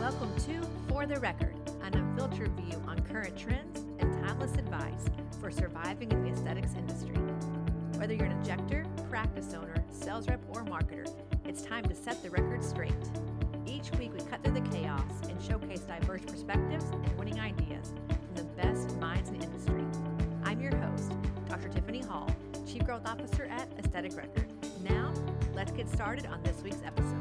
Welcome to For the Record, an unfiltered view on current trends and timeless advice for surviving in the aesthetics industry. Whether you're an injector, practice owner, sales rep, or marketer, it's time to set the record straight. Each week we cut through the chaos and showcase diverse perspectives and winning ideas from the best minds in the industry. I'm your host, Dr. Tiffany Hall, Chief Growth Officer at Aesthetic Record. Now, let's get started on this week's episode.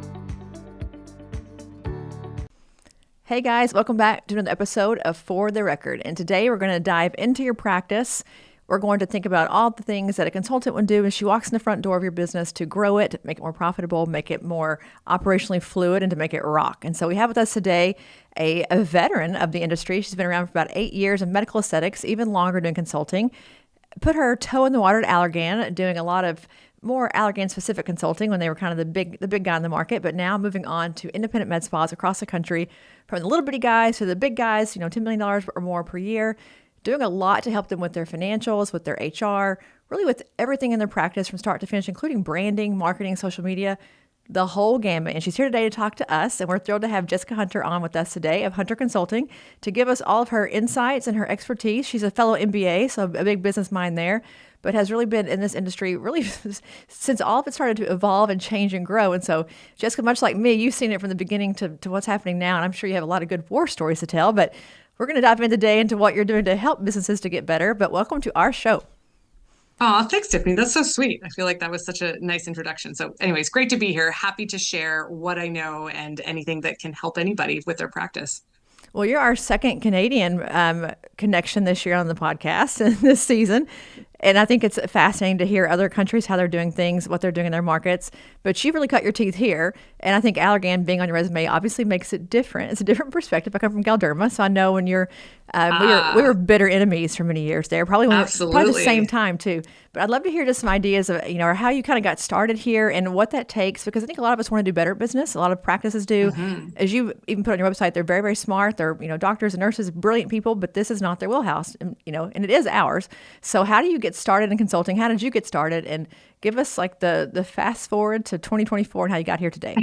Hey guys, welcome back to another episode of For the Record. And today we're going to dive into your practice. We're going to think about all the things that a consultant would do when she walks in the front door of your business to grow it, make it more profitable, make it more operationally fluid, and to make it rock. And so we have with us today a veteran of the industry. She's been around for about 8 years in medical aesthetics, even longer doing consulting. Put her toe in the water at Allergan, doing a lot of more Allergan-specific consulting when they were kind of the big guy in the market, but now moving on to independent med spas across the country, from the little bitty guys to the big guys, $10 million or more per year, doing a lot to help them with their financials, with their HR, really with everything in their practice from start to finish, including branding, marketing, social media, the whole gamut. And she's here today to talk to us, and we're thrilled to have Jessica Hunter on with us today of Hunter Consulting to give us all of her insights and her expertise. She's a fellow MBA, so a big business mind there, but has really been in this industry really since all of it started to evolve and change and grow. And so, Jessica, much like me, you've seen it from the beginning to what's happening now, and I'm sure you have a lot of good war stories to tell, but we're going to dive in today into what you're doing to help businesses to get better. But welcome to our show. Oh, thanks, Tiffany. That's so sweet. I feel like that was such a nice introduction. So anyways, great to be here. Happy to share what I know and anything that can help anybody with their practice. Well, you're our second Canadian connection this year on the podcast and this season. And I think it's fascinating to hear other countries, how they're doing things, what they're doing in their markets. But you've really cut your teeth here. And I think Allergan being on your resume obviously makes it different. It's a different perspective. I come from Galderma, so I know when you're, we were bitter enemies for many years there, probably probably the same time too. But I'd love to hear just some ideas of, or how you kind of got started here and what that takes, because I think a lot of us want to do better at business. A lot of practices do. Mm-hmm. As you even put on your website, they're very, very smart. They're, doctors and nurses, brilliant people, but this is not their wheelhouse, and it is ours. So how do you get started in consulting? How did you get started? And give us like the fast forward to 2024 and how you got here today.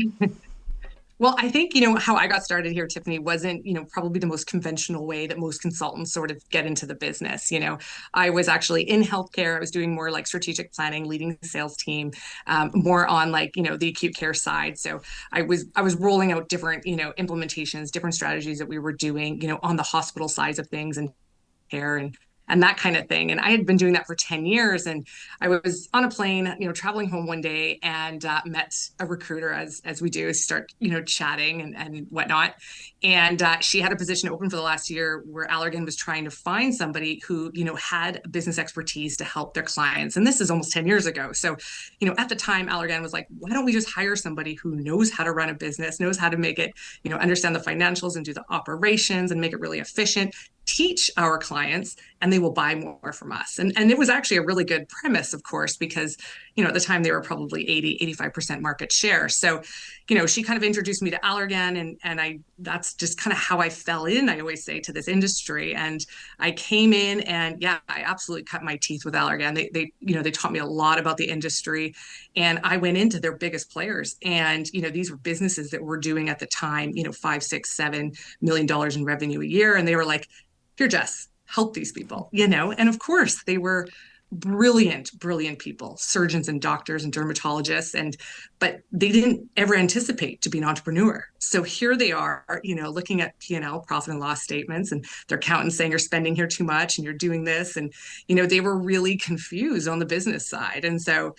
Well, I think, how I got started here, Tiffany, wasn't, probably the most conventional way that most consultants sort of get into the business. I was actually in healthcare. I was doing more like strategic planning, leading the sales team, more on like, the acute care side. So I was rolling out different, implementations, different strategies that we were doing, on the hospital side of things and care and that kind of thing. And I had been doing that for 10 years. And I was on a plane, traveling home one day and met a recruiter as we do, start, chatting and whatnot. And she had a position open for the last year where Allergan was trying to find somebody who, had business expertise to help their clients. And this is almost 10 years ago. So, at the time, Allergan was like, why don't we just hire somebody who knows how to run a business, knows how to make it, understand the financials and do the operations and make it really efficient, teach our clients, and they will buy more from us. And it was actually a really good premise, of course, because, at the time they were probably 85% market share. So, she kind of introduced me to Allergan and that's just kind of how I fell in, I always say, to this industry. And I came in and I absolutely cut my teeth with Allergan. They taught me a lot about the industry, and I went into their biggest players. And, these were businesses that were doing at the time, $5, $6, $7 million in revenue a year. And they were like, here, Jess, help these people, and of course they were brilliant people, surgeons and doctors and dermatologists, but they didn't ever anticipate to be an entrepreneur. So here they are, looking at P&L, profit and loss statements, and their accountants saying you're spending here too much and you're doing this. And, they were really confused on the business side. And so,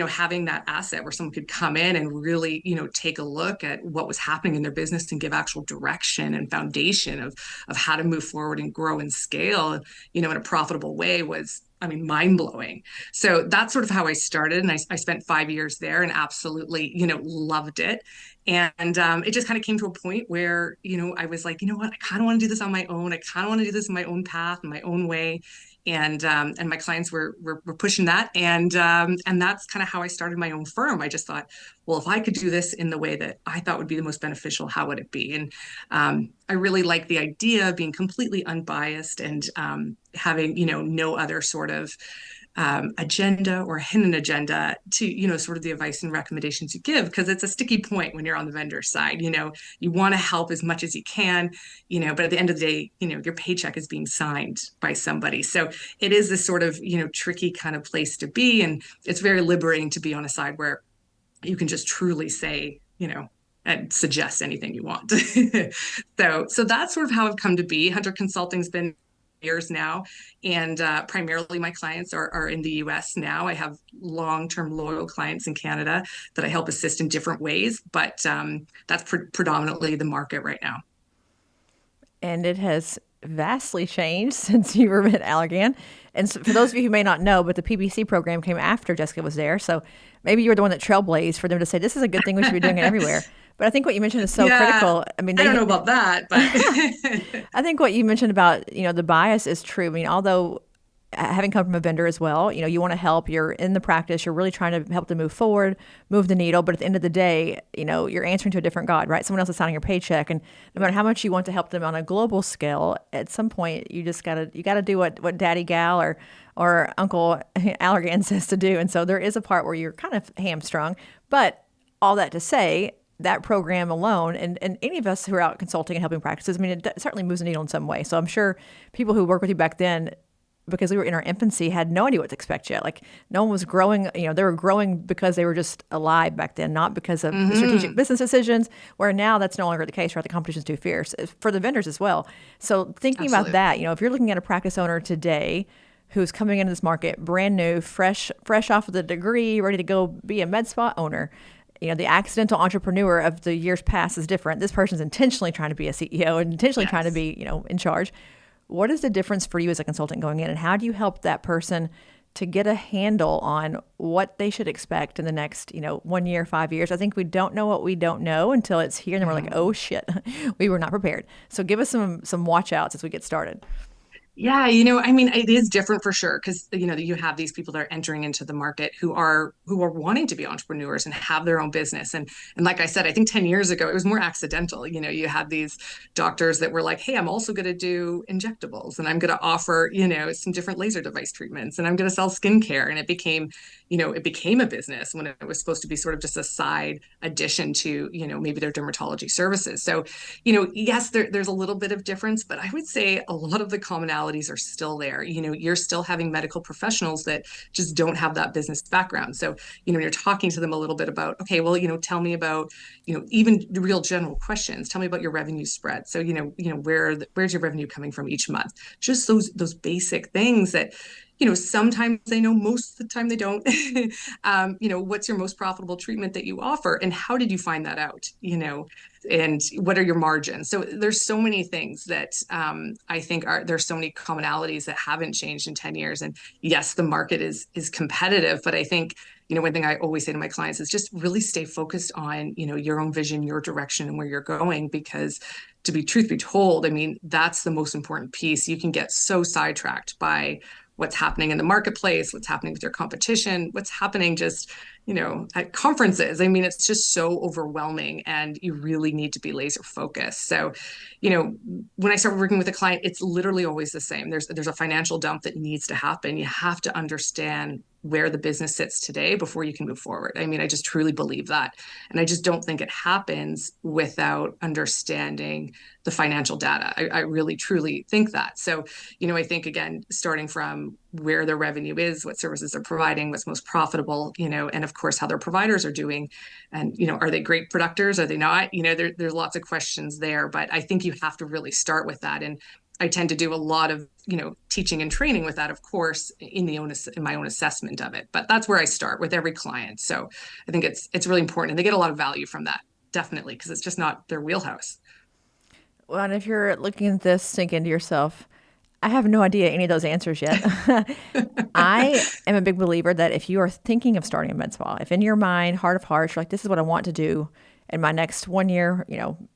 having that asset where someone could come in and really, take a look at what was happening in their business and give actual direction and foundation of how to move forward and grow and scale, in a profitable way was, mind-blowing. So that's sort of how I started. And I spent 5 years there and absolutely, loved it. And it just kind of came to a point where, I was like, what, I kind of want to do this on my own. I kind of want to do this in my own path, in my own way. And my clients were pushing that. And that's kind of how I started my own firm. I just thought, well, if I could do this in the way that I thought would be the most beneficial, how would it be? And I really like the idea of being completely unbiased and having, no other sort of agenda or a hidden agenda to, sort of the advice and recommendations you give, because it's a sticky point when you're on the vendor side. You want to help as much as you can, but at the end of the day, your paycheck is being signed by somebody. So it is this sort of, tricky kind of place to be. And it's very liberating to be on a side where you can just truly say, and suggest anything you want. So that's sort of how I've come to be. Hunter Consulting's been years now, and primarily my clients are in the US now. I have long-term loyal clients in Canada that I help assist in different ways, but that's predominantly the market right now. And it has vastly changed since you were at Allergan. And so for those of you who may not know, but the PBC program came after Jessica was there. So maybe you were the one that trailblazed for them to say, this is a good thing, we should be doing it everywhere. But I think what you mentioned is so critical. I mean, I don't know about that, but I think what you mentioned about, the bias is true. I mean, although having come from a vendor as well, you want to help, you're in the practice, you're really trying to help them move forward, move the needle. But at the end of the day, you're answering to a different God, right? Someone else is signing your paycheck. And no matter how much you want to help them on a global scale, at some point you just gotta do what Daddy Gal or Uncle Allergan says to do. And so there is a part where you're kind of hamstrung. But all that to say, that program alone, and any of us who are out consulting and helping practices, I mean, it certainly moves the needle in some way. So I'm sure people who work with you back then, because we were in our infancy, had no idea what to expect yet. Like no one was growing, they were growing because they were just alive back then, not because of strategic business decisions, where now that's no longer the case, right? The competition's too fierce for the vendors as well. So thinking Absolutely. about that, if you're looking at a practice owner today who's coming into this market brand new, fresh off of the degree, ready to go be a med spa owner, the accidental entrepreneur of the years past is different. This person's intentionally trying to be a CEO and intentionally trying to be, in charge. What is the difference for you as a consultant going in, and how do you help that person to get a handle on what they should expect in the next, 1 year, 5 years? I think we don't know what we don't know until it's here, and then we're like, oh shit, we were not prepared. So give us some watch outs as we get started. Yeah, I mean, it is different for sure because you have these people that are entering into the market who are wanting to be entrepreneurs and have their own business. And like I said, I think 10 years ago it was more accidental. You had these doctors that were like, hey, I'm also going to do injectables and I'm going to offer, some different laser device treatments and I'm going to sell skincare. And it became a business when it was supposed to be sort of just a side addition to, maybe their dermatology services. So, yes, there's a little bit of difference, but I would say a lot of the commonalities are still there. You're still having medical professionals that just don't have that business background. So, when you're talking to them a little bit about, okay, well, tell me about, even the real general questions. Tell me about your revenue spread. So, where's your revenue coming from each month? Just those basic things that, sometimes they know, most of the time they don't. What's your most profitable treatment that you offer, and how did you find that out? And what are your margins? So there's so many things that I think there's so many commonalities that haven't changed in 10 years. And yes, the market is competitive, but I think, one thing I always say to my clients is just really stay focused on, your own vision, your direction, and where you're going, because truth be told, I mean, that's the most important piece. You can get so sidetracked by what's happening in the marketplace, what's happening with your competition, what's happening just, at conferences. I mean, it's just so overwhelming and you really need to be laser focused. So, when I start working with a client, it's literally always the same. There's a financial dump that needs to happen. You have to understand where the business sits today before you can move forward. I mean, I just truly believe that. And I just don't think it happens without understanding the financial data. I really, truly think that. So, I think, again, starting from where their revenue is, what services they're providing, what's most profitable, and of course, how their providers are doing. And, are they great productors? Are they not? There's lots of questions there, but I think you have to really start with that. And I tend to do a lot of, teaching and training with that, of course, in my own assessment of it. But that's where I start with every client. So I think it's really important. And they get a lot of value from that, definitely, because it's just not their wheelhouse. Well, and if you're looking at this, think into yourself, I have no idea any of those answers yet. I am a big believer that if you are thinking of starting a med spa, if in your mind, heart of hearts, you're like, this is what I want to do in my next 1 year,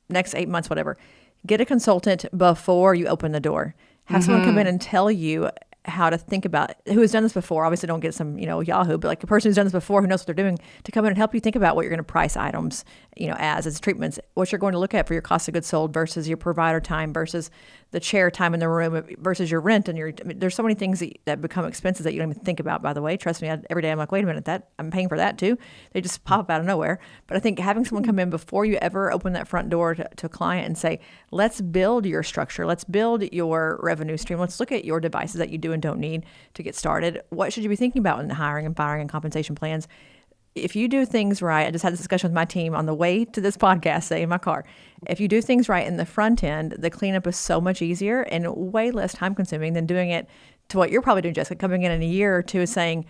next 8 months, whatever, get a consultant before you open the door. Have someone come in and tell you how to think about who has done this before. Obviously, don't get some, Yahoo, but like a person who's done this before, who knows what they're doing, to come in and help you think about what you're going to price items, as treatments, what you're going to look at for your cost of goods sold versus your provider time versus the chair time in the room versus your rent and there's so many things that become expenses that you don't even think about, by the way. Trust me, every day I'm like, wait a minute, that I'm paying for that too. They just pop up out of nowhere. But I think having someone come in before you ever open that front door to a client and say, let's build your structure, let's build your revenue stream, let's look at your devices that you do and don't need to get started. What should you be thinking about in hiring and firing and compensation plans? If you do things right, I just had this discussion with my team on the way to this podcast, say in my car. If you do things right in the front end, the cleanup is so much easier and way less time consuming than doing it to what you're probably doing, Jessica, coming in a year or two is saying,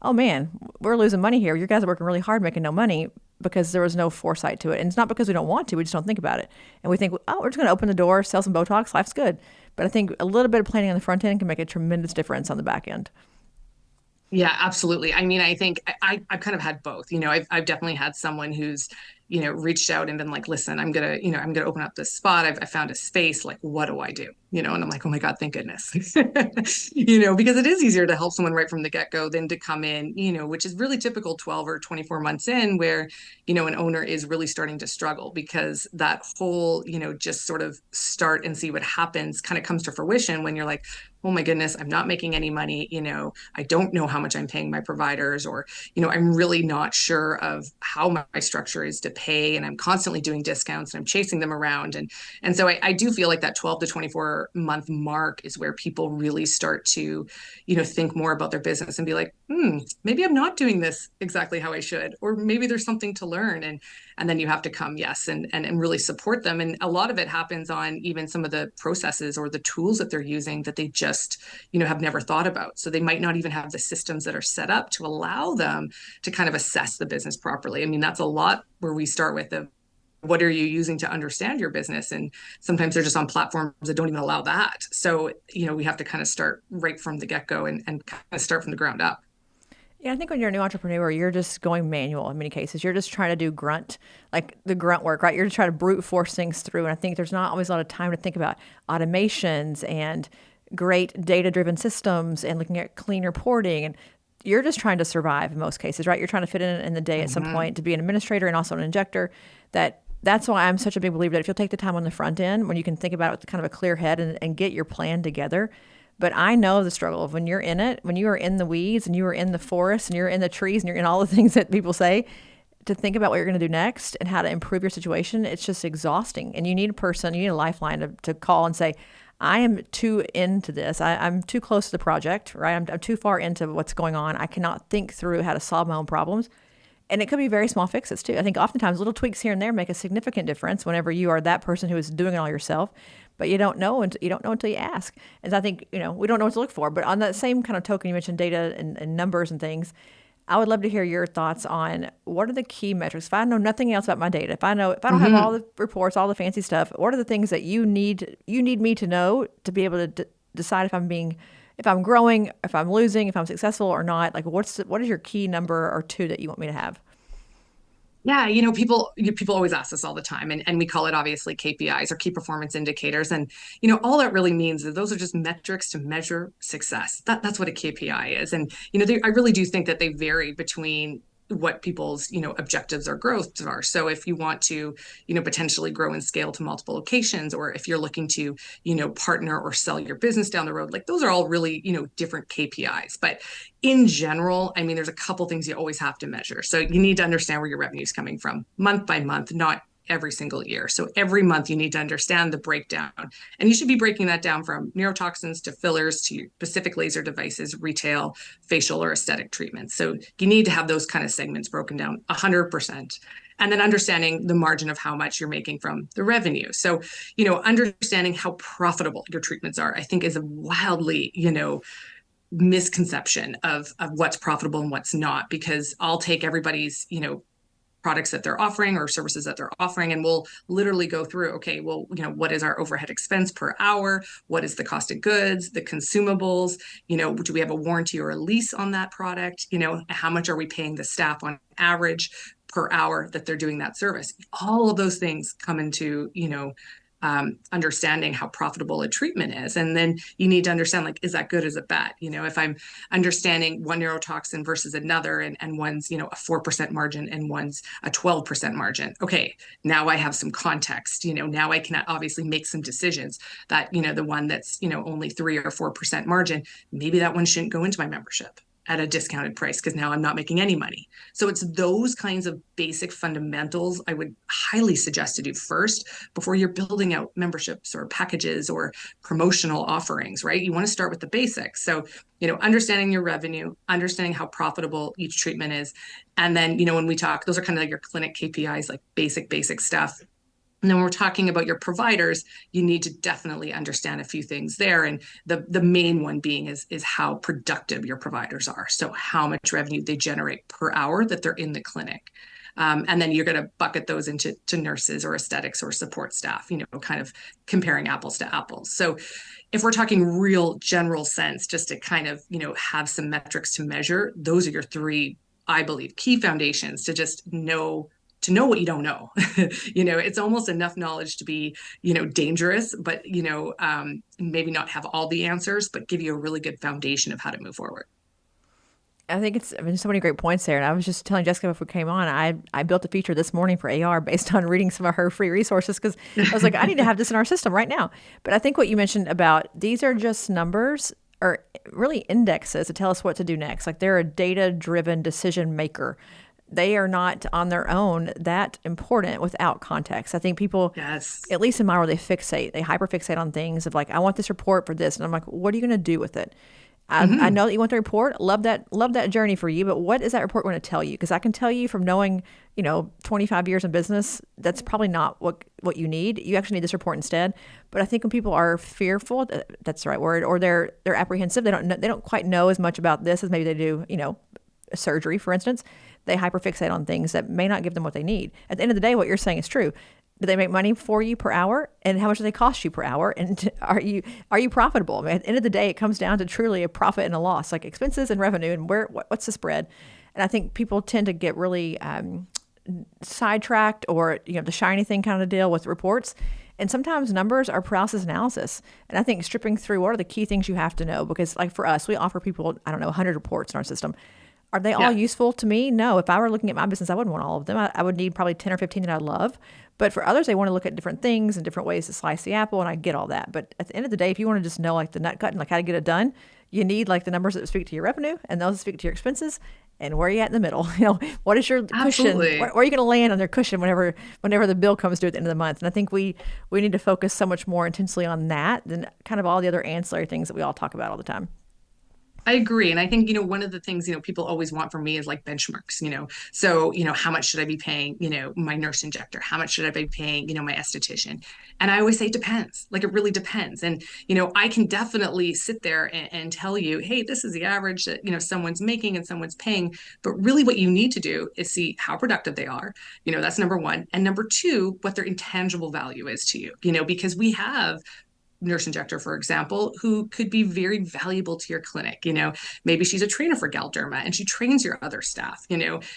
oh man, we're losing money here. You guys are working really hard making no money because there was no foresight to it. And it's not because we don't want to, we just don't think about it. And we think, oh, we're just going to open the door, sell some Botox, life's good. But I think a little bit of planning on the front end can make a tremendous difference on the back end. Yeah, absolutely. I mean, I think I've kind of had both. I've definitely had someone who's, reached out and been like, listen, I'm gonna open up this spot. I found a space. Like, what do I do? And I'm like, oh my God, thank goodness. Because it is easier to help someone right from the get-go than to come in, which is really typical 12 or 24 months in where, an owner is really starting to struggle because that whole, just sort of start and see what happens kind of comes to fruition when you're like, oh my goodness, I'm not making any money. I don't know how much I'm paying my providers, or, I'm really not sure of how my structure is to pay. And I'm constantly doing discounts and I'm chasing them around. And so I do feel like that 12 to 24-month mark is where people really start to, think more about their business and be like, maybe I'm not doing this exactly how I should, or maybe there's something to learn. And then you have to come, yes, and really support them. And a lot of it happens on even some of the processes or the tools that they're using that they just, have never thought about. So they might not even have the systems that are set up to allow them to kind of assess the business properly. I mean, that's a lot where we start with the what are you using to understand your business? And sometimes they're just on platforms that don't even allow that. So, we have to kind of start right from the get-go and kind of start from the ground up. Yeah, I think when you're a new entrepreneur, you're just going manual in many cases. You're just trying to do like the grunt work, right? You're just trying to brute force things through. And I think there's not always a lot of time to think about automations and great data-driven systems and looking at clean reporting. And you're just trying to survive in most cases, right? You're trying to fit in the day at some point to be an administrator and also an injector. That's why I'm such a big believer that if you'll take the time on the front end, when you can think about it with kind of a clear head and get your plan together. But I know the struggle of when you're in it, when you are in the weeds and you are in the forest and you're in the trees and you're in all the things that people say, to think about what you're going to do next and how to improve your situation, it's just exhausting. And you need you need a lifeline to call and say, I am too into this. I'm too close to the project, right? I'm too far into what's going on. I cannot think through how to solve my own problems. And it could be very small fixes too. I think oftentimes little tweaks here and there make a significant difference whenever you are that person who is doing it all yourself. But you don't know until you ask. And so I think, we don't know what to look for. But on that same kind of token, you mentioned data and numbers and things. I would love to hear your thoughts on what are the key metrics. If I know nothing else about my data, if I don't have all the reports, all the fancy stuff, what are the things that you need me to know to be able to decide if I'm growing, if I'm losing, if I'm successful or not? Like what is your key number or two that you want me to have? Yeah, people always ask this all the time, and we call it obviously KPIs or key performance indicators. And all that really means is those are just metrics to measure success. That's what a KPI is. And I really do think that they vary between what people's objectives or growths are. So if you want to potentially grow and scale to multiple locations, or if you're looking to partner or sell your business down the road, like those are all really different KPIs. But in general, I mean, there's a couple things you always have to measure. So you need to understand where your revenue is coming from month by month, not every single year. So every month you need to understand the breakdown, and you should be breaking that down from neurotoxins to fillers to specific laser devices, retail, facial or aesthetic treatments. So you need to have those kind of segments broken down 100%. And then understanding the margin of how much you're making from the revenue. So, understanding how profitable your treatments are, I think is a wildly, misconception of what's profitable and what's not, because I'll take everybody's, products that they're offering or services that they're offering, and we'll literally go through, okay, well, what is our overhead expense per hour? What is the cost of goods, the consumables? Do we have a warranty or a lease on that product? How much are we paying the staff on average per hour that they're doing that service? All of those things come into, understanding how profitable a treatment is. And then you need to understand, like, is that good? Is it bad? If I'm understanding one neurotoxin versus another, and one's, a 4% margin and one's a 12% margin. Okay, now I have some context. Now I can obviously make some decisions that, the one that's, only 3 or 4% margin, maybe that one shouldn't go into my membership at a discounted price because now I'm not making any money. So it's those kinds of basic fundamentals I would highly suggest to do first before you're building out memberships or packages or promotional offerings, right? You want to start with the basics. So, understanding your revenue, understanding how profitable each treatment is. And then, when we talk, those are kind of like your clinic KPIs, like basic stuff. And then when we're talking about your providers, you need to definitely understand a few things there. And the main one being is how productive your providers are. So how much revenue they generate per hour that they're in the clinic. And then you're going to bucket those into nurses or aesthetics or support staff, kind of comparing apples to apples. So if we're talking real general sense, just to kind of, have some metrics to measure, those are your three, I believe, key foundations to just know what you don't know. It's almost enough knowledge to be, dangerous, but, maybe not have all the answers, but give you a really good foundation of how to move forward. I think so many great points there. And I was just telling Jessica before we came on, I built a feature this morning for AR based on reading some of her free resources because I was like, I need to have this in our system right now. But I think what you mentioned about these are just numbers or really indexes to tell us what to do next. Like they're a data-driven decision maker. They are not on their own that important without context. I think people, yes, at least in my world, they hyperfixate on things of like, I want this report for this. And I'm like, what are you going to do with it? I know that you want the report. Love that journey for you. But what is that report going to tell you? Because I can tell you from knowing, 25 years in business, that's probably not what you need. You actually need this report instead. But I think when people are fearful, that's the right word, or they're apprehensive, they don't quite know as much about this as maybe they do, surgery, for instance. They hyperfixate on things that may not give them what they need. At the end of the day, what you're saying is true. Do they make money for you per hour? And how much do they cost you per hour? And are you profitable? I mean, at the end of the day, it comes down to truly a profit and a loss, like expenses and revenue, and what's the spread? And I think people tend to get really sidetracked or the shiny thing kind of deal with reports. And sometimes numbers are paralysis analysis. And I think stripping through what are the key things you have to know, because like for us, we offer people 100 reports in our system. Are they all useful to me? No. If I were looking at my business, I wouldn't want all of them. I would need probably 10 or 15 that I love. But for others, they want to look at different things and different ways to slice the apple, and I get all that. But at the end of the day, if you want to just know like the nut cut and like how to get it done, you need like the numbers that speak to your revenue and those that speak to your expenses and where are you at in the middle. What is your cushion? Where are you going to land on their cushion whenever the bill comes due at the end of the month? And I think we need to focus so much more intensely on that than kind of all the other ancillary things that we all talk about all the time. I agree. And I think, one of the things, people always want from me is like benchmarks, so, how much should I be paying, my nurse injector? How much should I be paying, my esthetician? And I always say it depends, like it really depends. And, I can definitely sit there and tell you, hey, this is the average that, someone's making and someone's paying. But really what you need to do is see how productive they are. That's number one. And number two, what their intangible value is to you, because we have nurse injector, for example, who could be very valuable to your clinic. Maybe she's a trainer for Galderma and she trains your other staff.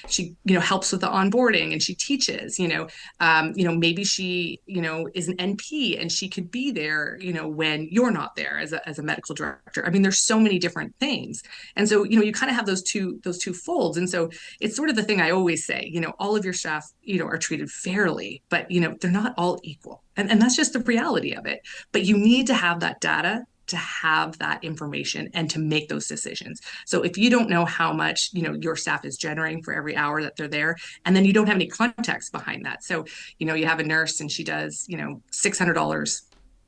She, helps with the onboarding and she teaches. Maybe she, is an NP and she could be there, when you're not there as a medical director. I mean, there's so many different things, and so you kind of have those two folds. And so it's sort of the thing I always say. All of your staff, are treated fairly, but they're not all equal. And that's just the reality of it. But you need to have that data to have that information and to make those decisions. So if you don't know how much, your staff is generating for every hour that they're there, and then you don't have any context behind that. So, you have a nurse and she does, $600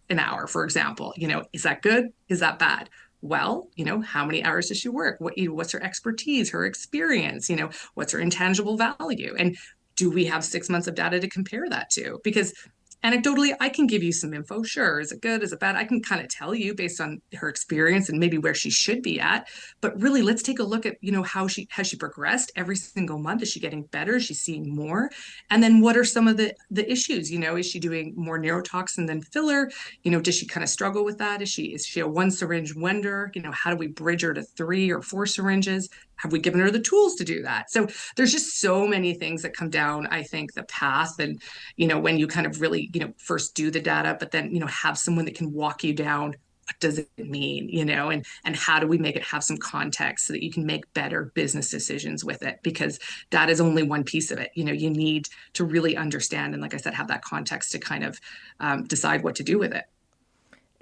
an hour, for example, is that good? Is that bad? Well, how many hours does she work? What's her expertise, her experience, what's her intangible value? And do we have 6 months of data to compare that to? Because anecdotally, I can give you some info. Sure. Is it good? Is it bad? I can kind of tell you based on her experience and maybe where she should be at. But really, let's take a look at, how has she progressed every single month? Is she getting better? Is she seeing more? And then what are some of the issues? Is she doing more neurotoxin than filler? Does she kind of struggle with that? Is she a one syringe wonder? How do we bridge her to 3 or 4 syringes? have we given her the tools to do that? So there's just so many things that come down, I think, the path. And, when you kind of really, first do the data, but then, have someone that can walk you down, what does it mean, and how do we make it have some context so that you can make better business decisions with it? Because that is only one piece of it. You need to really understand. And like I said, have that context to kind of decide what to do with it.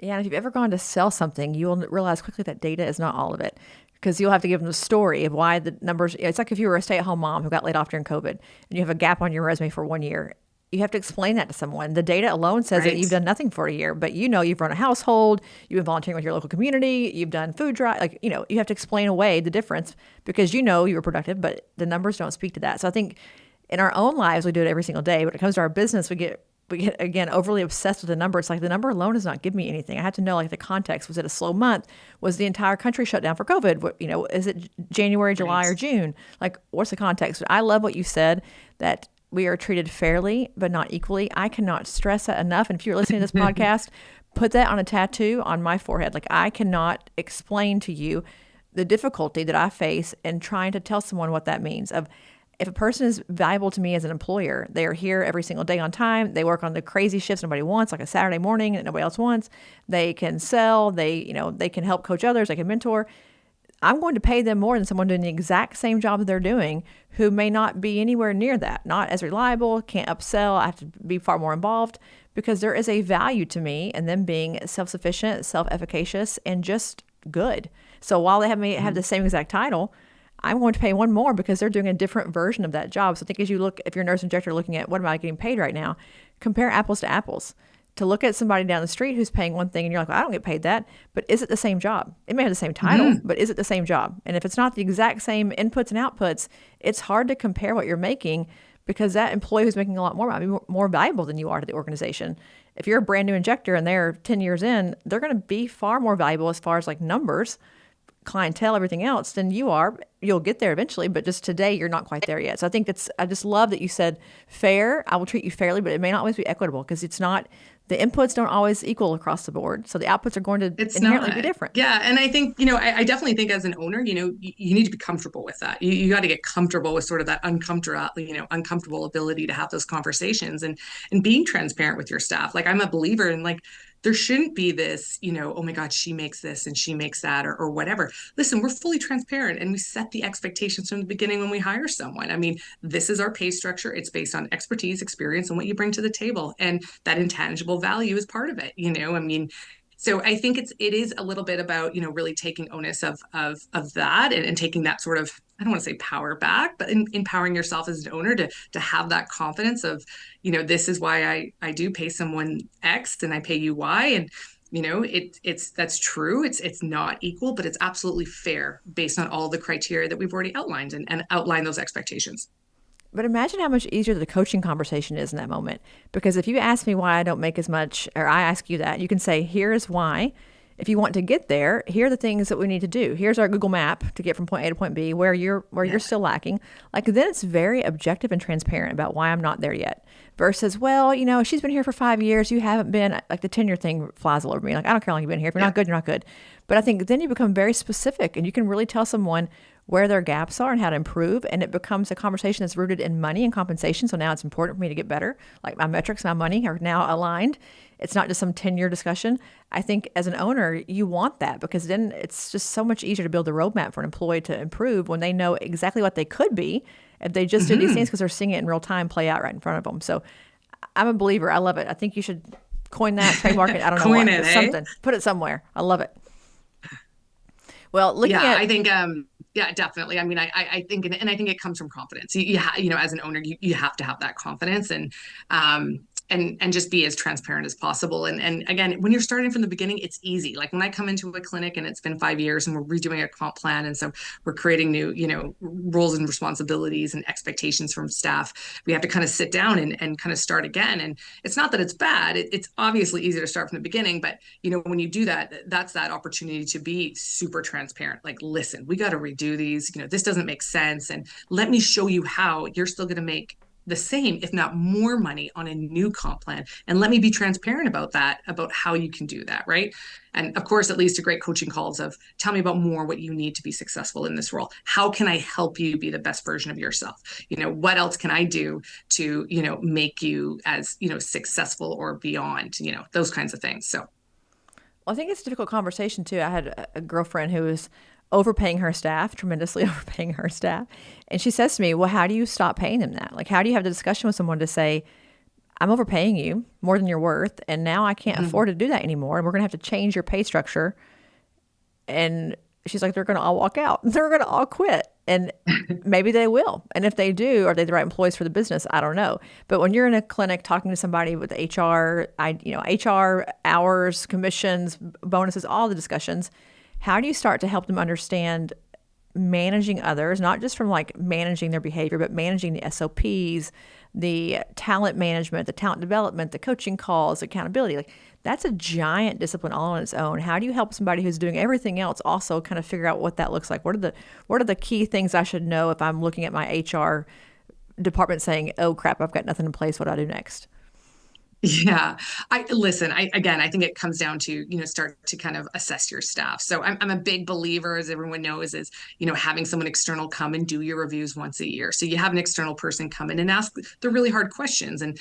Yeah, and if you've ever gone to sell something, you'll realize quickly that data is not all of it because you'll have to give them the story of why the numbers. It's like if you were a stay-at-home mom who got laid off during COVID and you have a gap on your resume for 1 year. You have to explain that to someone. The data alone says that Right. you've done nothing for a year, but you've run a household, you've been volunteering with your local community, you've done food drive. Like, you have to explain away the difference because you were productive, but the numbers don't speak to that. So I think in our own lives, we do it every single day. When it comes to our business, we get again overly obsessed with the number. It's like the number alone does not give me anything. I have to know like the context. Was it a slow month? Was the entire country shut down for COVID? Is it January, July, Right. or June? Like, what's the context? I love what you said that we are treated fairly but not equally. I cannot stress that enough. And if you're listening to this podcast, put that on a tattoo on my forehead. Like, I cannot explain to you the difficulty that I face in trying to tell someone what that means. Of if a person is valuable to me as an employer, they are here every single day on time. They work on the crazy shifts nobody wants, like a Saturday morning that nobody else wants. They can sell. They can help coach others. They can mentor. I'm going to pay them more than someone doing the exact same job that they're doing who may not be anywhere near that, not as reliable, can't upsell. I have to be far more involved because there is a value to me and them being self-sufficient, self-efficacious, and just good. So while they may have the same exact title, I'm going to pay one more because they're doing a different version of that job. So I think as you look, if you're a nurse injector looking at what am I getting paid right now, compare apples to apples. To look at somebody down the street who's paying one thing and you're like, well, I don't get paid that, but is it the same job? It may have the same title, but is it the same job? And if it's not the exact same inputs and outputs, it's hard to compare what you're making because that employee who's making a lot more might be more valuable than you are to the organization. If you're a brand new injector and they're 10 years in, they're going to be far more valuable as far as like numbers, clientele, everything else than you are. You'll get there eventually, but just today you're not quite there yet. So I think I just love that you said fair. I will treat you fairly, but it may not always be equitable because it's not, the inputs don't always equal across the board. So the outputs are going to It's inherently not. be different. Yeah. And I think, I definitely think as an owner, you need to be comfortable with that. You got to get comfortable with sort of that uncomfortable ability to have those conversations and being transparent with your staff. Like I'm a believer in like, there shouldn't be this, oh my God, she makes this and she makes that or whatever. Listen, we're fully transparent and we set the expectations from the beginning when we hire someone. I mean, this is our pay structure. It's based on expertise, experience, and what you bring to the table. And that intangible value is part of it. I mean, so I think it is a little bit about, really taking onus of that and taking that sort of, I don't want to say power back, but empowering yourself as an owner to have that confidence of, this is why I do pay someone X and I pay you Y. And, that's true. It's not equal, but it's absolutely fair based on all the criteria that we've already outlined and outline those expectations. But imagine how much easier the coaching conversation is in that moment. Because if you ask me why I don't make as much, or I ask you that, you can say, here's why. If you want to get there, here are the things that we need to do. Here's our Google map to get from point A to point B where you're still lacking. Like then it's very objective and transparent about why I'm not there yet. Versus, well, she's been here for 5 years. You haven't been, like the tenure thing flies all over me. Like, I don't care how long you've been here. If you're not good, you're not good. But I think then you become very specific and you can really tell someone where their gaps are and how to improve. And it becomes a conversation that's rooted in money and compensation. So now it's important for me to get better. Like my metrics, my money are now aligned. It's not just some 10-year discussion. I think as an owner, you want that because then it's just so much easier to build a roadmap for an employee to improve when they know exactly what they could be if they just did these things because they're seeing it in real time play out right in front of them. So I'm a believer. I love it. I think you should coin that, trademark it. I don't know Coin what. it, eh? Something. Put it somewhere. I love it. Well, looking Yeah, at I think yeah, definitely. I mean, I think and I think it comes from confidence. As an owner, you have to have that confidence and just be as transparent as possible. And again, when you're starting from the beginning, it's easy. Like when I come into a clinic and it's been 5 years and we're redoing a comp plan, and so we're creating new, roles and responsibilities and expectations from staff. We have to kind of sit down and kind of start again. And it's not that it's bad. It's obviously easier to start from the beginning, but when you do that, that's that opportunity to be super transparent. Like, listen, we got to redo these. This doesn't make sense, and let me show you how you're still going to make the same, if not more money on a new comp plan. And let me be transparent about that, about how you can do that, right? And of course, it leads to great coaching calls of tell me about more what you need to be successful in this role. How can I help you be the best version of yourself? What else can I do to, make you as, successful or beyond, those kinds of things. So Well, I think it's a difficult conversation too. I had a girlfriend who was overpaying her staff, tremendously overpaying her staff. And she says to me, well, how do you stop paying them that? Like, how do you have the discussion with someone to say, I'm overpaying you more than you're worth, and now I can't afford to do that anymore, and we're going to have to change your pay structure. And she's like, they're going to all walk out. They're going to all quit. And maybe they will. And if they do, are they the right employees for the business? I don't know. But when you're in a clinic talking to somebody with HR, HR, hours, commissions, bonuses, all the discussions, how do you start to help them understand managing others, not just from like managing their behavior, but managing the SOPs, the talent management, the talent development, the coaching calls, accountability. Like that's a giant discipline all on its own. How do you help somebody who's doing everything else also kind of figure out what that looks like? What are the key things I should know if I'm looking at my HR department saying, "Oh crap, I've got nothing in place. What do I do next?" yeah, I think it comes down to, start to kind of assess your staff. So I'm a big believer, as everyone knows, is, having someone external come and do your reviews once a year. So you have an external person come in and ask the really hard questions. And,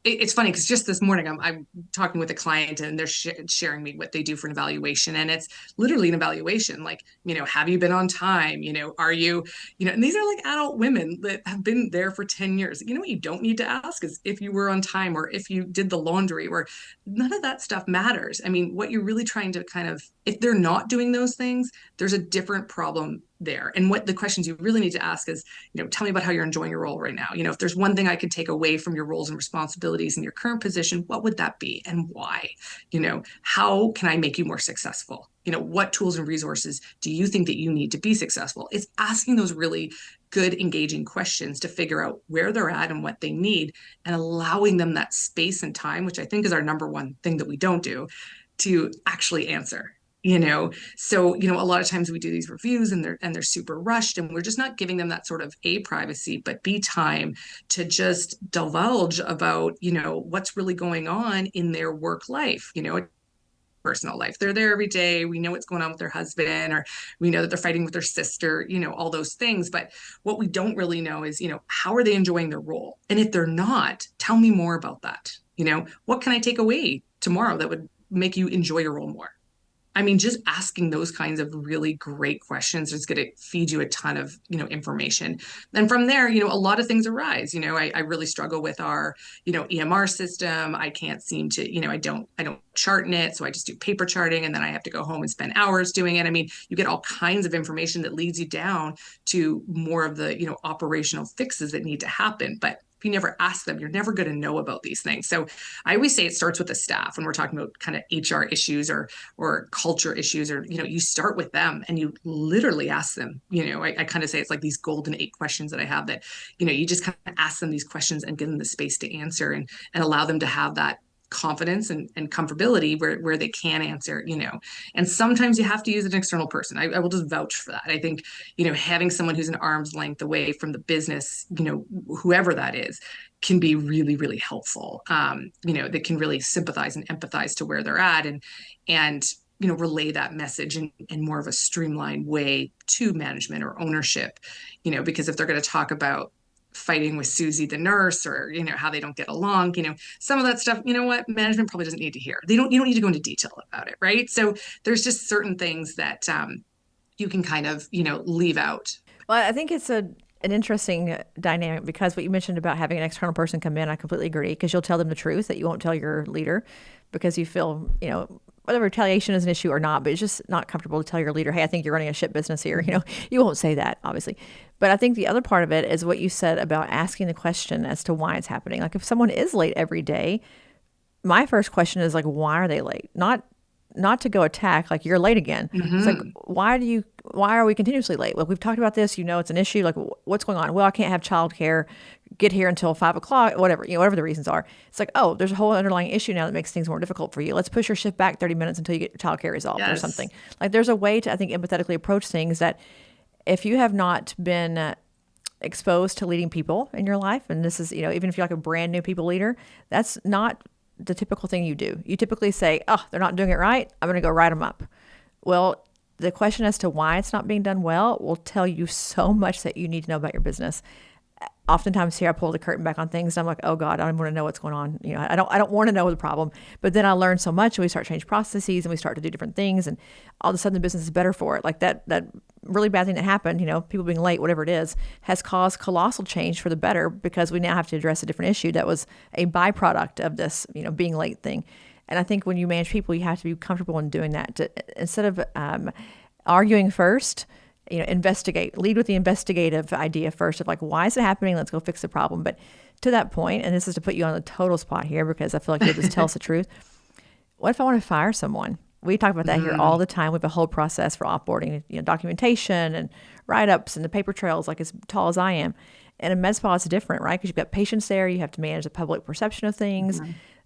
it's funny because just this morning I'm talking with a client and they're sharing me what they do for an evaluation. And it's literally an evaluation, like, have you been on time? Are you, and these are like adult women that have been there for 10 years. What you don't need to ask is if you were on time or if you did the laundry, or none of that stuff matters. I mean, what you're really trying to kind of, if they're not doing those things, there's a different problem there. And what the questions you really need to ask is, tell me about how you're enjoying your role right now. If there's one thing I could take away from your roles and responsibilities in your current position, what would that be and why? How can I make you more successful? What tools and resources do you think that you need to be successful? It's asking those really good, engaging questions to figure out where they're at and what they need, and allowing them that space and time, which I think is our number one thing that we don't do, to actually answer. So a lot of times we do these reviews and they're super rushed, and we're just not giving them that sort of privacy, but B time to just divulge about what's really going on in their work life, personal life. They're there every day. We know what's going on with their husband, or we know that they're fighting with their sister, all those things. But what we don't really know is, how are they enjoying their role? And if they're not, tell me more about that. What can I take away tomorrow that would make you enjoy your role more? I mean, just asking those kinds of really great questions is going to feed you a ton of, information. And from there, a lot of things arise. I really struggle with our, EMR system. I can't seem to, I don't chart in it. So I just do paper charting, and then I have to go home and spend hours doing it. I mean, you get all kinds of information that leads you down to more of the, operational fixes that need to happen. But if you never ask them, you're never going to know about these things. So I always say it starts with the staff when we're talking about kind of HR issues or culture issues, or, you start with them and you literally ask them. I kind of say it's like these golden 8 questions that I have that, you just kind of ask them these questions and give them the space to answer, and allow them to have that confidence and comfortability where they can answer, and sometimes you have to use an external person. I will just vouch for that. I think, having someone who's an arm's length away from the business, whoever that is, can be really, really helpful. That can really sympathize and empathize to where they're at, and relay that message in more of a streamlined way to management or ownership, because if they're going to talk about fighting with Susie the nurse, or how they don't get along, some of that stuff, what management probably doesn't need to hear. You don't need to go into detail about it, right? So there's just certain things that you can kind of leave out. Well, I think it's an interesting dynamic, because what you mentioned about having an external person come in, I completely agree, because you'll tell them the truth that you won't tell your leader, because you feel, whether retaliation is an issue or not, but it's just not comfortable to tell your leader, hey, I think you're running a shit business here. You won't say that, obviously. But I think the other part of it is what you said about asking the question as to why it's happening. Like if someone is late every day, my first question is like, why are they late? Not to go attack, like you're late again. Mm-hmm. It's like, why are we continuously late? Well, we've talked about this, it's an issue. Like what's going on? Well, I can't have childcare, get here until 5 o'clock, whatever, whatever the reasons are. It's like, oh, there's a whole underlying issue now that makes things more difficult for you. Let's push your shift back 30 minutes until you get your childcare resolved. Yes. Or something. Like there's a way to, I think, empathetically approach things that if you have not been exposed to leading people in your life, and this is, even if you're like a brand new people leader, that's not the typical thing you do. You typically say, oh, they're not doing it right, I'm going to go write them up. Well, the question as to why it's not being done well will tell you so much that you need to know about your business. Oftentimes here I pull the curtain back on things and I'm like, oh God, I don't want to know what's going on. I don't want to know the problem. But then I learn so much and we start to change processes and we start to do different things, and all of a sudden the business is better for it. Like that really bad thing that happened, people being late, whatever it is, has caused colossal change for the better, because we now have to address a different issue that was a byproduct of this, being late thing. And I think when you manage people, you have to be comfortable in doing that. Instead of arguing first, investigate, lead with the investigative idea first of like, why is it happening? Let's go fix the problem. But to that point, and this is to put you on the total spot here because I feel like you'll just tell us the truth. What if I want to fire someone? We talk about that here all the time. We have a whole process for offboarding, documentation and write-ups and the paper trails like as tall as I am. And in med spa, it's different, right? Because you've got patients there. You have to manage the public perception of things.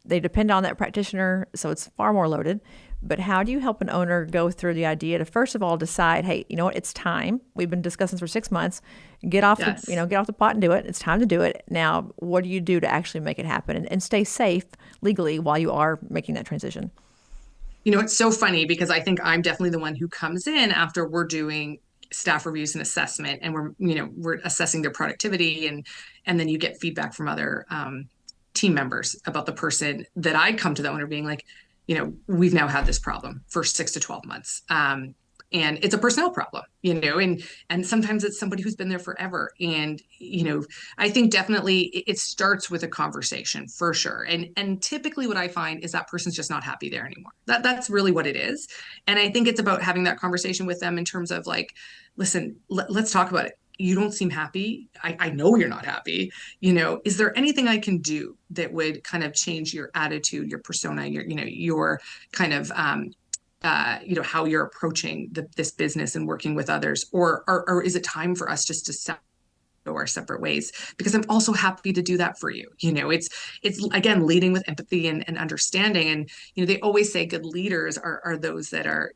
They depend on that practitioner, so it's far more loaded. But how do you help an owner go through the idea to, first of all, decide, hey, you know what, it's time. We've been discussing this for 6 months. Get off get off the pot and do it. It's time to do it. Now, what do you do to actually make it happen and stay safe legally while you are making that transition? It's so funny because I think I'm definitely the one who comes in after we're doing staff reviews and assessment, and we're assessing their productivity, and then you get feedback from other team members about the person that I come to the owner being like, we've now had this problem for 6 to 12 months. And it's a personnel problem, and sometimes it's somebody who's been there forever. And, I think definitely it starts with a conversation for sure. And typically what I find is that person's just not happy there anymore. That's really what it is. And I think it's about having that conversation with them in terms of like, listen, let's talk about it. You don't seem happy. I know you're not happy. Is there anything I can do that would kind of change your attitude, your persona, your kind of, how you're approaching this business and working with others, or is it time for us just to go our separate ways? Because I'm also happy to do that for you. It's again, leading with empathy and understanding. And, they always say good leaders are those that are,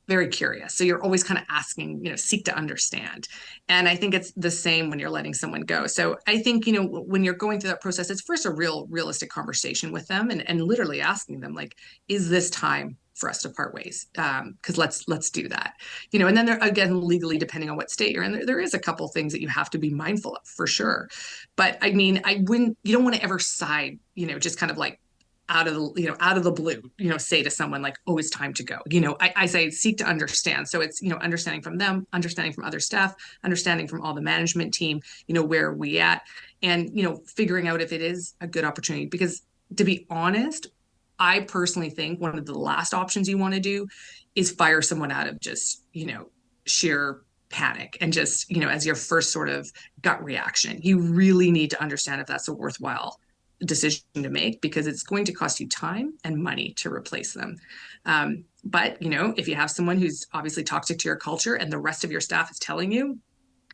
very curious. So you're always kind of asking, seek to understand. And I think it's the same when you're letting someone go. So I think, when you're going through that process, it's first a realistic conversation with them and literally asking them, like, is this time for us to part ways? Because let's do that. And then there, again, legally, depending on what state you're in, there is a couple things that you have to be mindful of for sure. But I mean, you don't want to ever side, just kind of like, out of the blue, say to someone like, oh, it's time to go. I say seek to understand. So it's, understanding from them, understanding from other staff, understanding from all the management team, where are we at, and, figuring out if it is a good opportunity. Because to be honest, I personally think one of the last options you want to do is fire someone out of just, sheer panic and just, as your first sort of gut reaction. You really need to understand if that's a worthwhile decision to make, because it's going to cost you time and money to replace them. But, if you have someone who's obviously toxic to your culture and the rest of your staff is telling you,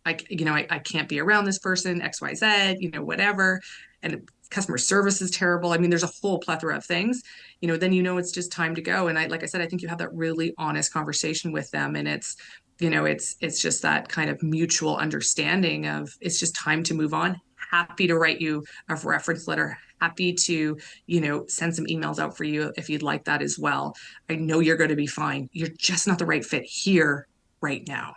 I can't be around this person, XYZ, whatever, and customer service is terrible. I mean, there's a whole plethora of things, then, it's just time to go. And like I said, I think you have that really honest conversation with them, and it's just that kind of mutual understanding of it's just time to move on. Happy to write you a reference letter, happy to, send some emails out for you if you'd like that as well. I know you're going to be fine. You're just not the right fit here right now.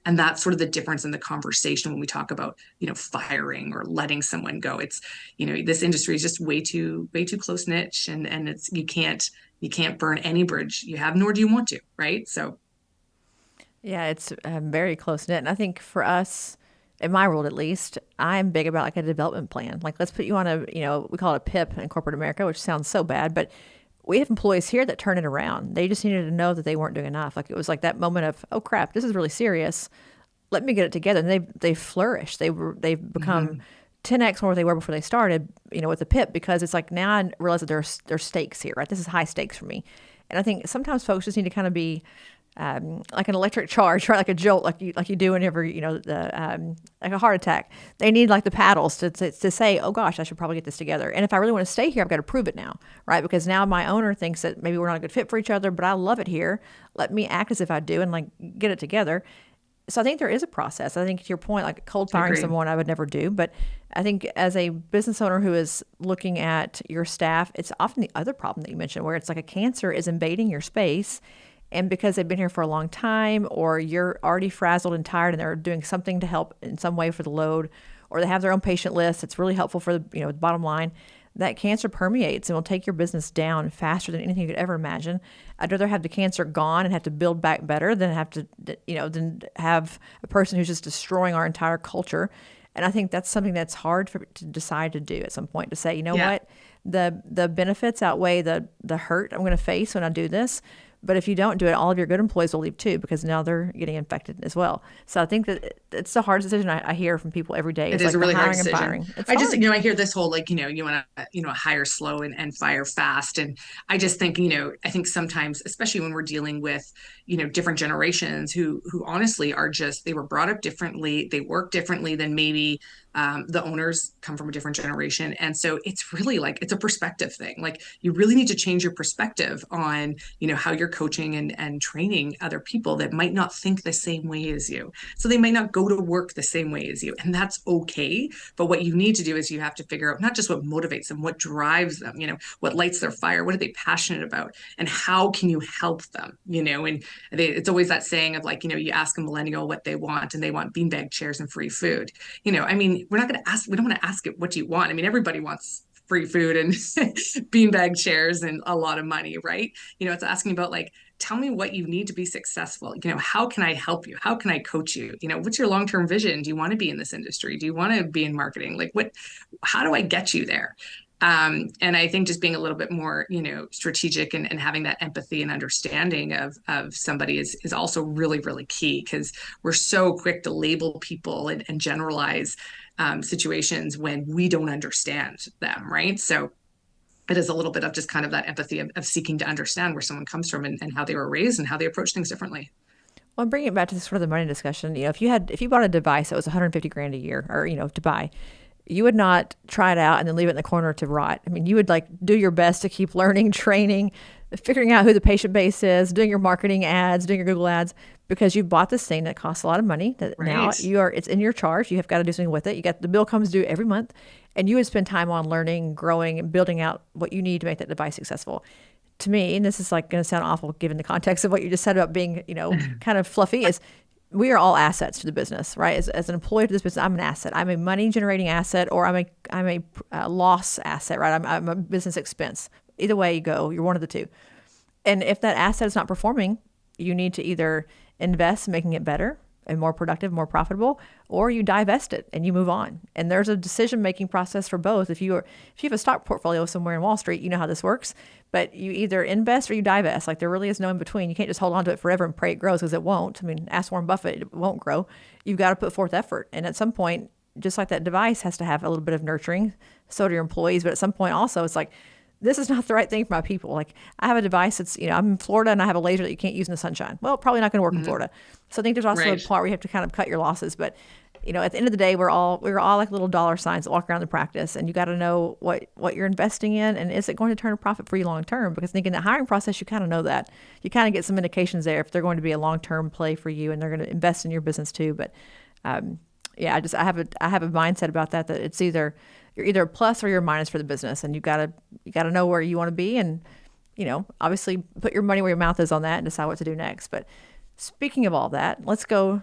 And that's sort of the difference in the conversation when we talk about, firing or letting someone go. It's, this industry is just way too close niche, and it's, you can't burn any bridge you have, nor do you want to, right? So. Yeah, it's very close knit. And I think for us, in my world at least, I'm big about like a development plan. Like, let's put you on a, we call it a PIP in corporate America, which sounds so bad, but we have employees here that turn it around. They just needed to know that they weren't doing enough. Like, it was like that moment of, oh crap, this is really serious. Let me get it together. And they flourished. They've become 10x more what they were before they started, with the PIP, because it's like, now I realize that there's stakes here, right? This is high stakes for me. And I think sometimes folks just need to kind of be like an electric charge, right? Like a jolt, like you do whenever, like a heart attack. They need like the paddles to say, oh gosh, I should probably get this together. And if I really want to stay here, I've got to prove it now, right? Because now my owner thinks that maybe we're not a good fit for each other, but I love it here. Let me act as if I do and like get it together. So I think there is a process. I think to your point, like cold I firing agree. someone, I would never do. But I think as a business owner who is looking at your staff, it's often the other problem that you mentioned, where it's like a cancer is invading your space. And because they've been here for a long time, or you're already frazzled and tired, and they're doing something to help in some way for the load, or they have their own patient list, it's really helpful for the bottom line. That cancer permeates and will take your business down faster than anything you could ever imagine. I'd rather have the cancer gone and have to build back better than have to, than have a person who's just destroying our entire culture. And I think that's something that's hard to decide to do at some point, to say, you know Yeah. what, the benefits outweigh the hurt I'm going to face when I do this. But if you don't do it, all of your good employees will leave too, because now they're getting infected as well. So I think that it's the hardest decision I hear from people every day. It It's is a like the really hard hiring and decision. firing. It's I just, hard. I hear this whole like, you want to, hire slow and fire fast. And I just think, I think sometimes, especially when we're dealing with, different generations who honestly are just, they were brought up differently, they work differently than maybe the owners come from a different generation. And so it's really like, it's a perspective thing. Like you really need to change your perspective on, how you're coaching and training other people that might not think the same way as you. So they might not go to work the same way as you. And that's okay. But what you need to do is you have to figure out not just what motivates them, what drives them, what lights their fire, what are they passionate about, and how can you help them, and it's always that saying of like, you ask a millennial what they want and they want beanbag chairs and free food. I mean, we're not going to ask, we don't want to ask it, what do you want? I mean, everybody wants free food and beanbag chairs and a lot of money, right? It's asking about like, tell me what you need to be successful. How can I help you? How can I coach you? What's your long-term vision? Do you want to be in this industry? Do you want to be in marketing? Like how do I get you there? And I think just being a little bit more, strategic and having that empathy and understanding of somebody is also really, really key, because we're so quick to label people and generalize situations when we don't understand them, right? So it is a little bit of just kind of that empathy of seeking to understand where someone comes from and how they were raised and how they approach things differently. Well, bringing it back to sort of the money discussion, if you bought a device that was 150 grand a year, or to buy, you would not try it out and then leave it in the corner to rot. I mean, you would like do your best to keep learning, training, figuring out who the patient base is, doing your marketing ads, doing your Google ads, because you bought this thing that costs a lot of money that now Right. it's in your charge. You have got to do something with it. You got the bill comes due every month, and you would spend time on learning, growing, and building out what you need to make that device successful. To me, and this is like going to sound awful given the context of what you just said about being, kind of fluffy, is we are all assets to the business, right? As an employee to this business, I'm an asset. I'm a money generating asset, or I'm a loss asset, right? I'm a business expense. Either way you go, you're one of the two. And if that asset is not performing, you need to either invest in making it better and more productive, more profitable, or you divest it and you move on. And there's a decision making process for both. If you have a stock portfolio somewhere in Wall Street, you know how this works. But you either invest or you divest. Like there really is no in between. You can't just hold on to it forever and pray it grows, because it won't. I mean, ask Warren Buffett, it won't grow. You've got to put forth effort. And at some point, just like that device has to have a little bit of nurturing, so do your employees. But at some point also, it's like, this is not the right thing for my people. Like I have a device that's, I'm in Florida and I have a laser that you can't use in the sunshine. Well, probably not going to work in Florida. So I think there's also a Right. part where you have to kind of cut your losses. But, at the end of the day, we're all like little dollar signs that walk around the practice, and you got to know what you're investing in, and is it going to turn a profit for you long term? Because I think in the hiring process, you kind of know that. You kind of get some indications there if they're going to be a long term play for you and they're going to invest in your business too. But yeah, I have a mindset about that it's you're either a plus or you're a minus for the business, and you gotta know where you want to be, and obviously put your money where your mouth is on that and decide what to do next. But speaking of all that, let's go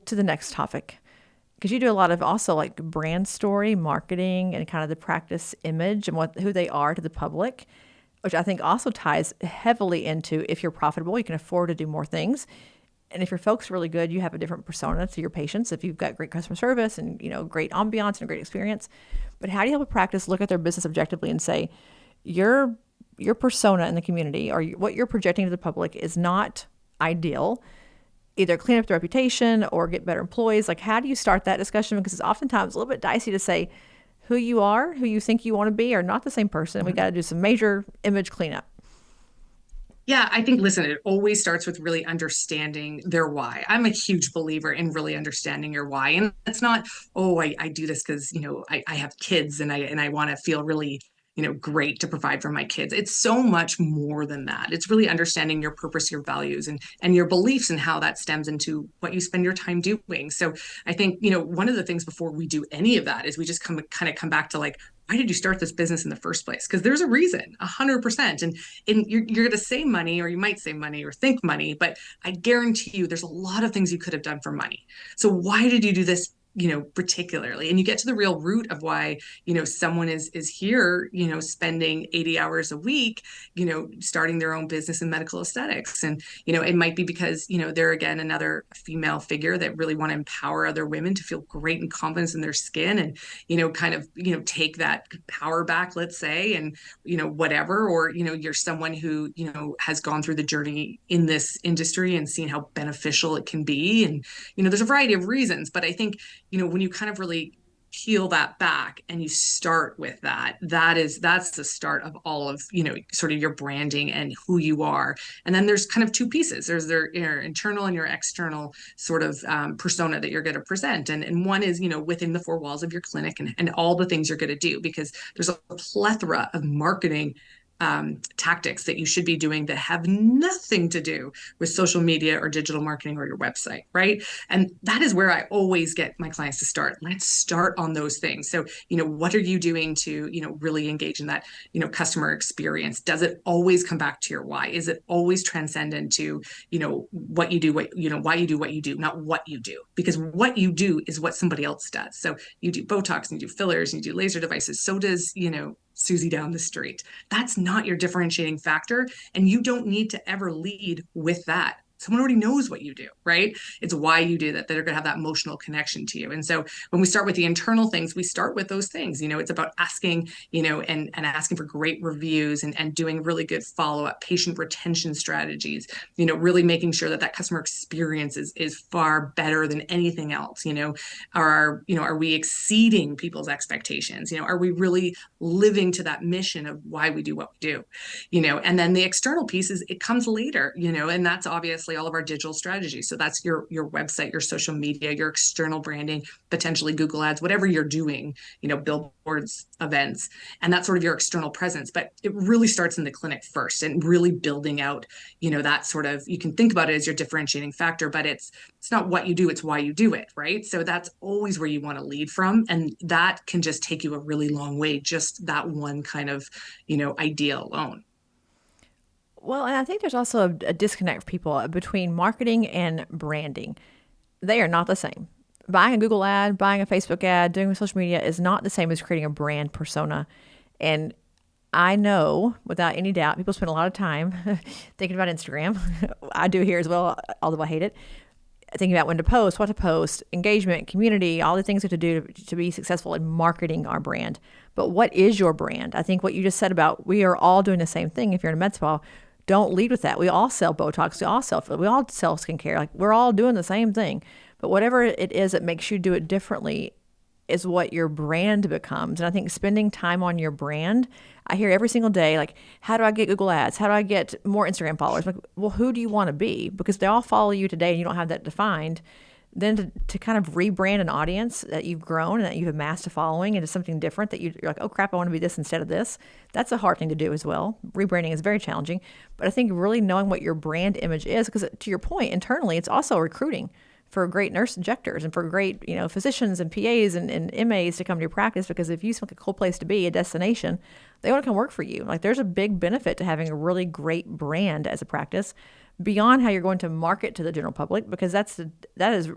to the next topic, because you do a lot of also like brand story marketing and kind of the practice image and who they are to the public, which I think also ties heavily into if you're profitable, you can afford to do more things. And if your folks are really good, you have a different persona to your patients. If you've got great customer service and great ambiance and a great experience, but how do you help a practice look at their business objectively and say your persona in the community, or what you're projecting to the public, is not ideal? Either clean up the reputation or get better employees. Like how do you start that discussion? Because it's oftentimes a little bit dicey to say who you are, who you think you want to be, are not the same person. We got to do some major image cleanup. Yeah, I think, listen, it always starts with really understanding their why. I'm a huge believer in really understanding your why. And it's not, oh, I do this because, I have kids and I want to feel really, great to provide for my kids. It's so much more than that. It's really understanding your purpose, your values, and your beliefs, and how that stems into what you spend your time doing. So I think, one of the things before we do any of that is we just come back to, like, why did you start this business in the first place? Because there's a reason, 100%. And you're going to say money, or you might say money or think money, but I guarantee you there's a lot of things you could have done for money. So why did you do this, particularly? And you get to the real root of why, someone is here, spending 80 hours a week, starting their own business in medical aesthetics. And, it might be because, they're, again, another female figure that really want to empower other women to feel great and confidence in their skin, and, kind of, take that power back, let's say, and, whatever. Or, you're someone who, has gone through the journey in this industry and seen how beneficial it can be. And, there's a variety of reasons, but I think, when you kind of really peel that back and you start with that's the start of all of, sort of your branding and who you are. And then there's kind of two pieces. There's your internal and your external sort of persona that you're going to present. And one is, within the four walls of your clinic, and all the things you're going to do, because there's a plethora of marketing tactics that you should be doing that have nothing to do with social media or digital marketing or your website, right? And that is where I always get my clients to start. Let's start on those things. So, what are you doing to, really engage in that, customer experience? Does it always come back to your why? Is it always transcendent to, what you do, why you do what you do, not what you do? Because what you do is what somebody else does. So you do Botox, and you do fillers, and you do laser devices. So does, Susie down the street. That's not your differentiating factor. And you don't need to ever lead with that. Someone already knows what you do, right? It's why you do that. They're going to have that emotional connection to you. And so when we start with the internal things, we start with those things. It's about asking, and asking for great reviews, and doing really good follow-up patient retention strategies, really making sure that customer experience is far better than anything else. Are we exceeding people's expectations? Are we really living to that mission of why we do what we do? And then the external piece it comes later, and that's obviously all of our digital strategies. So that's your website, your social media, your external branding, potentially Google ads, whatever you're doing, billboards, events, and that's sort of your external presence. But it really starts in the clinic first, and really building out, that sort of, you can think about it as your differentiating factor, but it's not what you do, it's why you do it, right? So that's always where you want to lead from. And that can just take you a really long way, just that one kind of, idea alone. Well, and I think there's also a disconnect for people between marketing and branding. They are not the same. Buying a Google ad, buying a Facebook ad, doing social media is not the same as creating a brand persona. And I know without any doubt, people spend a lot of time thinking about Instagram. I do here as well, although I hate it. Thinking about when to post, what to post, engagement, community, all the things we have to do to be successful in marketing our brand. But what is your brand? I think what you just said about we are all doing the same thing. If you're in a med spa, don't lead with that. We all sell Botox. We all sell skincare. Like, we're all doing the same thing. But whatever it is that makes you do it differently is what your brand becomes. And I think spending time on your brand, I hear every single day, like, how do I get Google ads? How do I get more Instagram followers? Like, well, who do you want to be? Because they all follow you today and you don't have that defined. Then to kind of rebrand an audience that you've grown and that you've amassed a following into something different that you're like, oh crap, I want to be this instead of this. That's a hard thing to do as well. Rebranding is very challenging. But I think really knowing what your brand image is, because to your point, internally, it's also recruiting for great nurse injectors and for great, physicians and PAs and MAs to come to your practice, because if you seem like a cool place to be, a destination, they want to come work for you. Like, there's a big benefit to having a really great brand as a practice beyond how you're going to market to the general public, because that is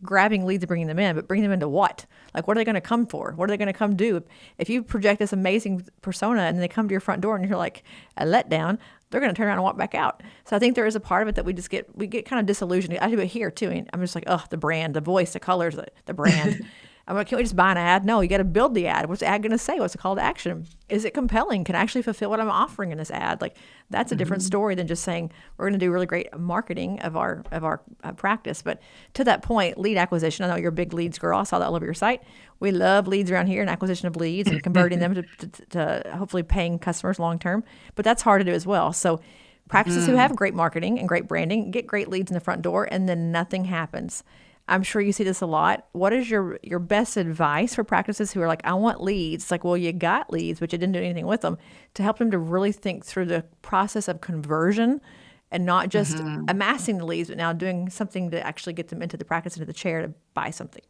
grabbing leads and bringing them in, but bringing them into what? Like, what are they going to come for? What are they going to come do? If you project this amazing persona and they come to your front door and you're like a letdown, they're going to turn around and walk back out. So I think there is a part of it that we get kind of disillusioned. I do it here too. And I'm just like, oh, the brand, the voice, the colors, the brand. I'm like, can't we just buy an ad? No, you got to build the ad. What's the ad going to say? What's the call to action? Is it compelling? Can I actually fulfill what I'm offering in this ad? Like, that's a different story than just saying we're going to do really great marketing of our practice. But to that point, lead acquisition. I know you're a big leads girl. I saw that all over your site. We love leads around here and acquisition of leads and converting them to hopefully paying customers long term. But that's hard to do as well. So practices who have great marketing and great branding get great leads in the front door, and then nothing happens. I'm sure you see this a lot. What is your best advice for practices who are like, I want leads? It's like, well, you got leads, but you didn't do anything with them, to help them to really think through the process of conversion and not just Mhm. amassing the leads, but now doing something to actually get them into the practice, into the chair to buy something.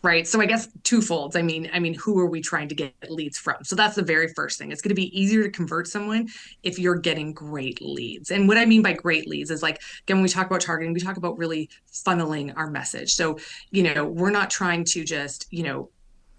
Right. So I guess twofold. I mean, who are we trying to get leads from? So that's the very first thing. It's going to be easier to convert someone if you're getting great leads. And what I mean by great leads is like, again, when we talk about targeting, we talk about really funneling our message. So, we're not trying to just,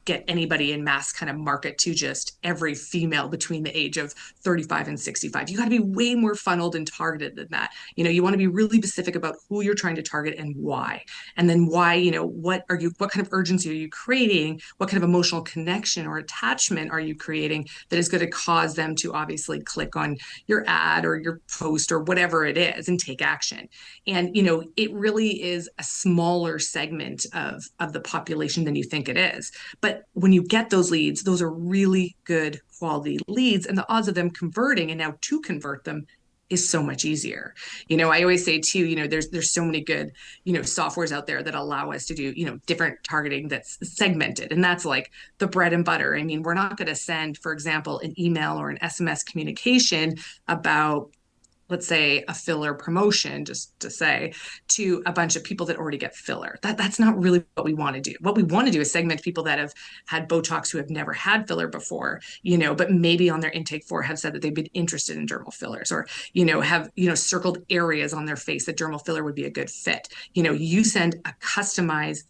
get anybody in mass kind of market to just every female between the age of 35 and 65. You got to be way more funneled and targeted than that. You want to be really specific about who you're trying to target and why. And then why, what kind of urgency are you creating? What kind of emotional connection or attachment are you creating that is going to cause them to obviously click on your ad or your post or whatever it is and take action? And it really is a smaller segment of the population than you think it is. But when you get those leads, those are really good quality leads, and the odds of them converting and now to convert them is so much easier. I always say too, there's so many good, softwares out there that allow us to do, different targeting that's segmented. And that's like the bread and butter. I mean, we're not going to send, for example, an email or an SMS communication about, let's say, a filler promotion, just to say, to a bunch of people that already get filler. That's not really what we want to do. What we want to do is segment people that have had Botox who have never had filler before, but maybe on their intake form have said that they've been interested in dermal fillers, or have circled areas on their face that dermal filler would be a good fit. You send a customized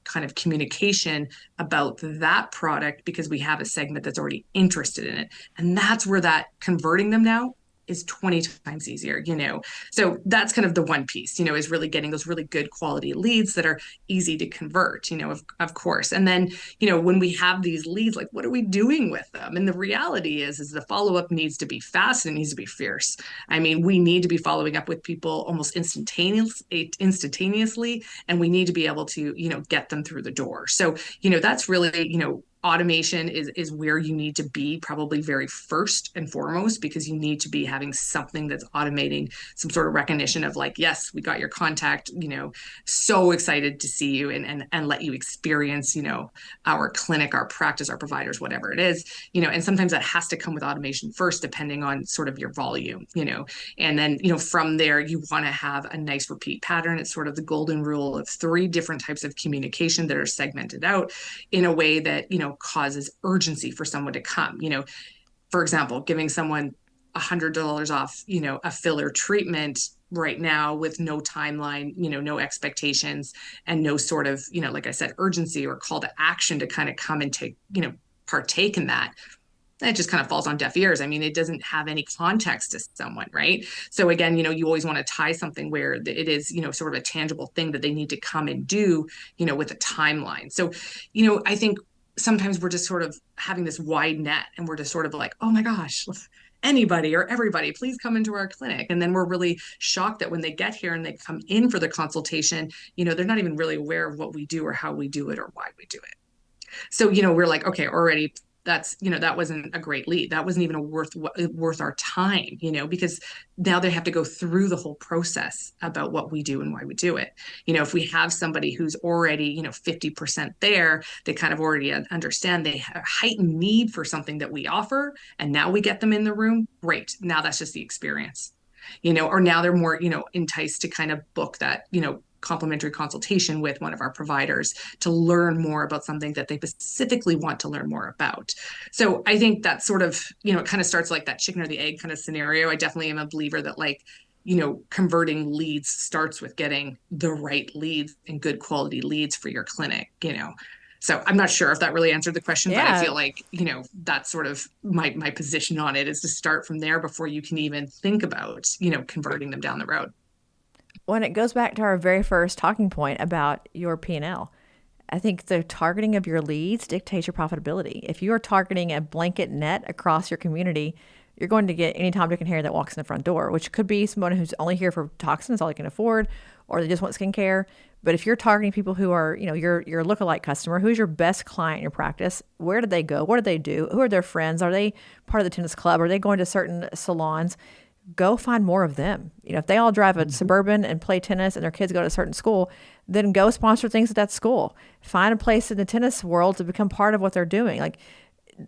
kind of communication about that product because we have a segment that's already interested in it, and that's where that converting them now is 20 times easier. So that's kind of the one piece, is really getting those really good quality leads that are easy to convert, of course. And then, when we have these leads, like, what are we doing with them? And the reality is the follow-up needs to be fast and it needs to be fierce. I mean, we need to be following up with people almost instantaneously, and we need to be able to, get them through the door. So, that's really, automation is where you need to be, probably very first and foremost, because you need to be having something that's automating some sort of recognition of like, yes, we got your contact, so excited to see you, and let you experience, our clinic, our practice, our providers, whatever it is, and sometimes that has to come with automation first, depending on sort of your volume, and then, from there, you want to have a nice repeat pattern. It's sort of the golden rule of 3 different types of communication that are segmented out in a way that, causes urgency for someone to come. For example, giving someone $100 off, a filler treatment right now with no timeline, no expectations, and no sort of, like I said, urgency or call to action to kind of come and take, partake in that. It just kind of falls on deaf ears. I mean, it doesn't have any context to someone, right? So again, you always want to tie something where it is, sort of a tangible thing that they need to come and do, with a timeline. So, I think sometimes we're just sort of having this wide net, and we're just sort of like, oh my gosh, anybody or everybody, please come into our clinic. And then we're really shocked that when they get here and they come in for the consultation, they're not even really aware of what we do or how we do it or why we do it. So, we're like, okay, already that's, that wasn't a great lead. That wasn't even worth our time, because now they have to go through the whole process about what we do and why we do it. If we have somebody who's already, 50% there, they kind of already understand they have a heightened need for something that we offer. And now we get them in the room. Great. Now that's just the experience, or now they're more, enticed to kind of book that, complimentary consultation with one of our providers to learn more about something that they specifically want to learn more about. So I think that sort of, it kind of starts like that chicken or the egg kind of scenario. I definitely am a believer that like, converting leads starts with getting the right leads and good quality leads for your clinic, So I'm not sure if that really answered the question, but I feel like, that's sort of my position on it, is to start from there before you can even think about, converting them down the road. When it goes back to our very first talking point about your P&L, I think the targeting of your leads dictates your profitability. If you are targeting a blanket net across your community, you're going to get any Tom, Dick, and Harry that walks in the front door, which could be someone who's only here for toxins, all they can afford, or they just want skincare. But if you're targeting people who are, your lookalike customer, who's your best client in your practice, where do they go? What do they do? Who are their friends? Are they part of the tennis club? Are they going to certain salons? go find more of them. If they all drive a Mhm. Suburban and play tennis and their kids go to a certain school, then go sponsor things at that school. Find a place in the tennis world to become part of what they're doing. Like,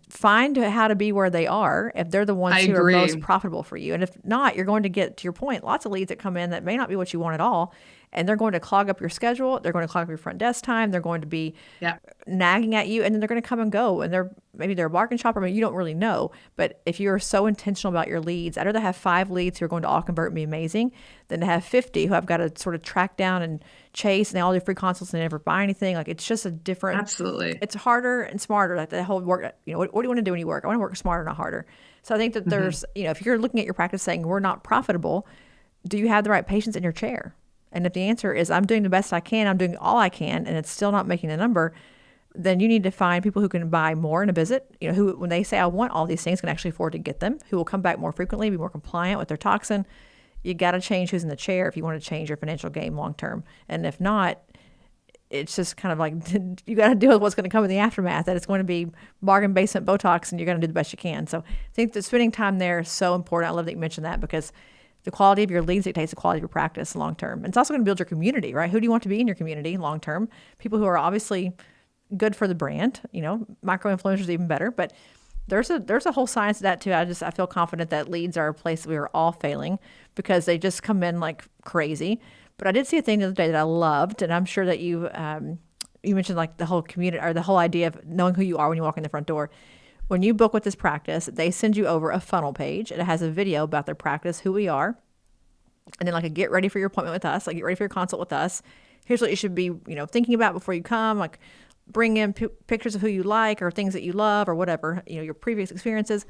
find how to be where they are if they're the I ones who are most agree. profitable for you. And if not, you're going to get, to your point, lots of leads that come in that may not be what you want at all. And they're going to clog up your schedule. They're going to clog up your front desk time. They're going to be Yeah, nagging at you, and then they're going to come and go, and maybe they're a bargain shopper, maybe you don't really know. But if you're so intentional about your leads, I'd rather have 5 leads who are going to all convert and be amazing than to have 50 who I've got to sort of track down and chase, and they all do free consults and they never buy anything. Like, it's just a different, absolutely. it's harder and smarter. Like the whole work, what do you want to do when you work? I want to work smarter, not harder. So I think that Hmm. there's, if you're looking at your practice saying we're not profitable, do you have the right patients in your chair? And if the answer is I'm doing the best I can, I'm doing all I can, and it's still not making the number, then you need to find people who can buy more in a visit, who, when they say, I want all these things, can actually afford to get them, who will come back more frequently, be more compliant with their toxin. You got to change who's in the chair if you want to change your financial game long term. And if not, it's just kind of like you got to deal with what's going to come in the aftermath, that it's going to be bargain basement Botox and you're going to do the best you can. So I think that spending time there is so important. I love that you mentioned that, because the quality of your leads dictates the quality of your practice long term. And it's also going to build your community, right? Who do you want to be in your community long term? People who are obviously good for the brand. Micro influencers even better. But there's a whole science to that too. I feel confident that leads are a place we are all failing because they just come in like crazy. But I did see a thing the other day that I loved, and I'm sure that you mentioned like the whole community, or the whole idea of knowing who you are when you walk in the front door. When you book with this practice, they send you over a funnel page. It has a video about their practice, who we are, and then like a get ready for your appointment with us, like get ready for your consult with us. Here's what you should be, thinking about before you come. Like, bring in pictures of who you like or things that you love or whatever, your previous experiences.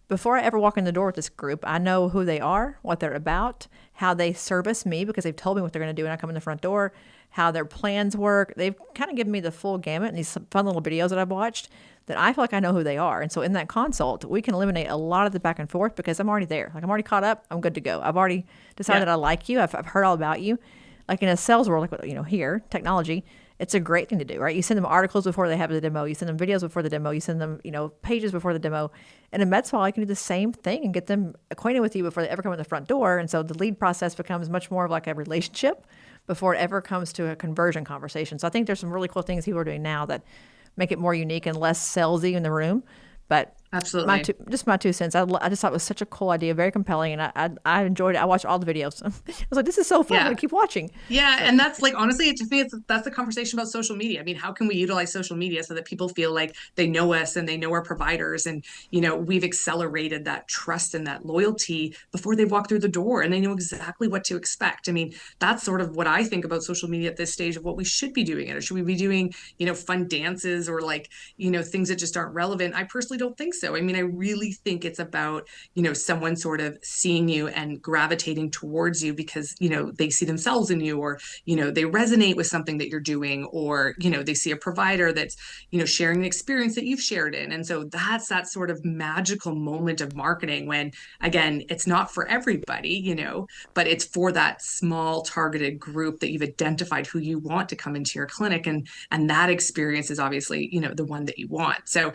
Before I ever walk in the door with this group, I know who they are, what they're about, how they service me because they've told me what they're going to do when I come in the front door, how their plans work. They've kind of given me the full gamut in these fun little videos that I've watched, that I feel like I know who they are. And so in that consult, we can eliminate a lot of the back and forth because I'm already there. Like, I'm already caught up. I'm good to go. I've already decided Yeah. that I like you. I've heard all about you. Like in a sales world, like, here, technology, it's a great thing to do, right? You send them articles before they have the demo. You send them videos before the demo. You send them, pages before the demo. And in med spa, you can do the same thing and get them acquainted with you before they ever come in the front door. And so the lead process becomes much more of like a relationship before it ever comes to a conversion conversation. So I think there's some really cool things people are doing now that make it more unique and less salesy in the room. But Absolutely. just my 2 cents. I just thought it was such a cool idea, very compelling, and I enjoyed it. I watched all the videos. I was like, this is so fun. I'm Yeah. gonna keep watching. Yeah, So and that's like honestly, to me, that's the conversation about social media. I mean, how can we utilize social media so that people feel like they know us and they know our providers, and we've accelerated that trust and that loyalty before they walk through the door, and they know exactly what to expect. I mean, that's sort of what I think about social media at this stage of what we should be doing it, or should we be doing fun dances or like things that just aren't relevant? I personally don't think so. I mean, I really think it's about someone sort of seeing you and gravitating towards you because they see themselves in you, or they resonate with something that you're doing, or they see a provider that's sharing an experience that you've shared in. And so that's that sort of magical moment of marketing when, again, it's not for everybody, but it's for that small targeted group that you've identified who you want to come into your clinic, and that experience is obviously the one that you want. So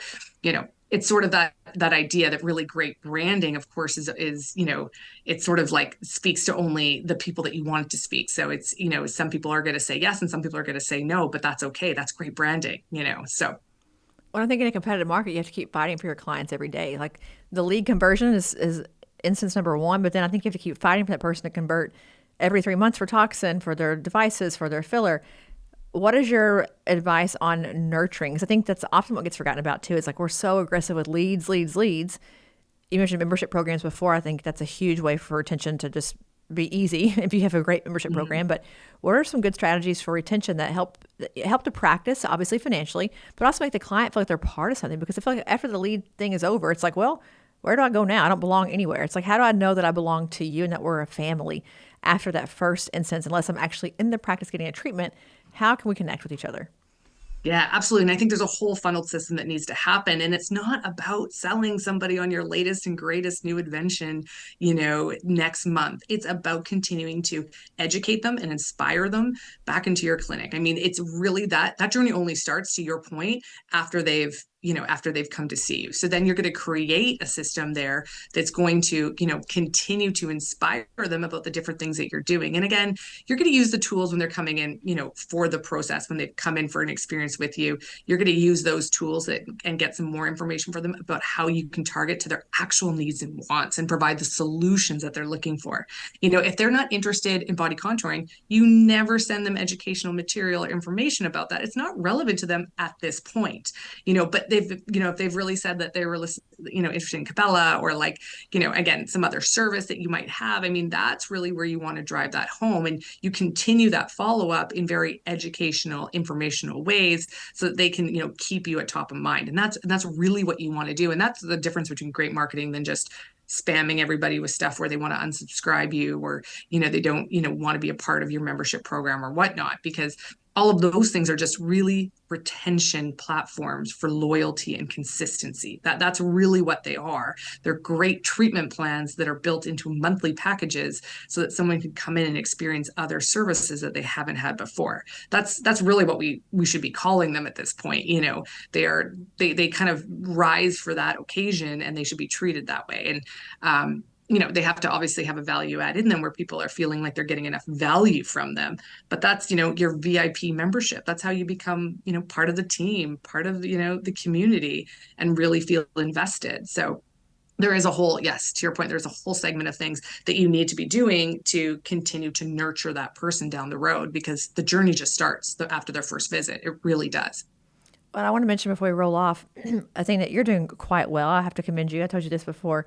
it's sort of that idea that really great branding, of course, is it sort of like speaks to only the people that you want it to speak. So it's some people are going to say yes and some people are going to say no, but that's okay. That's great branding. So when I think in a competitive market, you have to keep fighting for your clients every day. Like, the lead conversion is instance number one, but then I think you have to keep fighting for that person to convert every 3 months for toxin, for their devices, for their filler. What is your advice on nurturing? Because I think that's often what gets forgotten about too. It's like we're so aggressive with leads, leads, leads. You mentioned membership programs before. I think that's a huge way for retention to just be easy if you have a great membership mhm. program. But what are some good strategies for retention that help the practice, obviously financially, but also make the client feel like they're part of something? Because I feel like after the lead thing is over, it's like, well, where do I go now? I don't belong anywhere. It's like, how do I know that I belong to you and that we're a family after that first instance, unless I'm actually in the practice getting a treatment? How can we connect with each other? Yeah, absolutely. And I think there's a whole funneled system that needs to happen. And it's not about selling somebody on your latest and greatest new invention, next month. It's about continuing to educate them and inspire them back into your clinic. I mean, it's really that journey only starts, to your point, after they've after they've come to see you. So then you're going to create a system there that's going to, continue to inspire them about the different things that you're doing. And again, you're going to use the tools when they're coming in, for the process, when they've come in for an experience with you. You're going to use those tools and get some more information for them about how you can target to their actual needs and wants and provide the solutions that they're looking for. If they're not interested in body contouring, you never send them educational material or information about that. It's not relevant to them at this point, but if they've really said that they were interested in Capella or again, some other service that you might have. I mean, that's really where you want to drive that home, and you continue that follow-up in very educational, informational ways so that they can, keep you at top of mind. And that's really what you want to do. And that's the difference between great marketing than just spamming everybody with stuff where they want to unsubscribe you, or, they don't, want to be a part of your membership program or whatnot, because all of those things are just really retention platforms for loyalty and consistency. That's really what they are. They're great treatment plans that are built into monthly packages so that someone can come in and experience other services that they haven't had before. That's really what we should be calling them at this point. They kind of rise for that occasion, and they should be treated that way. And they have to obviously have a value add in them where people are feeling like they're getting enough value from them. But that's, your VIP membership. That's how you become, part of the team, part of, the community, and really feel invested. So there is yes, to your point, there's a whole segment of things that you need to be doing to continue to nurture that person down the road, because the journey just starts after their first visit. It really does. But I want to mention before we roll off, I think that you're doing quite well. I have to commend you. I told you this before.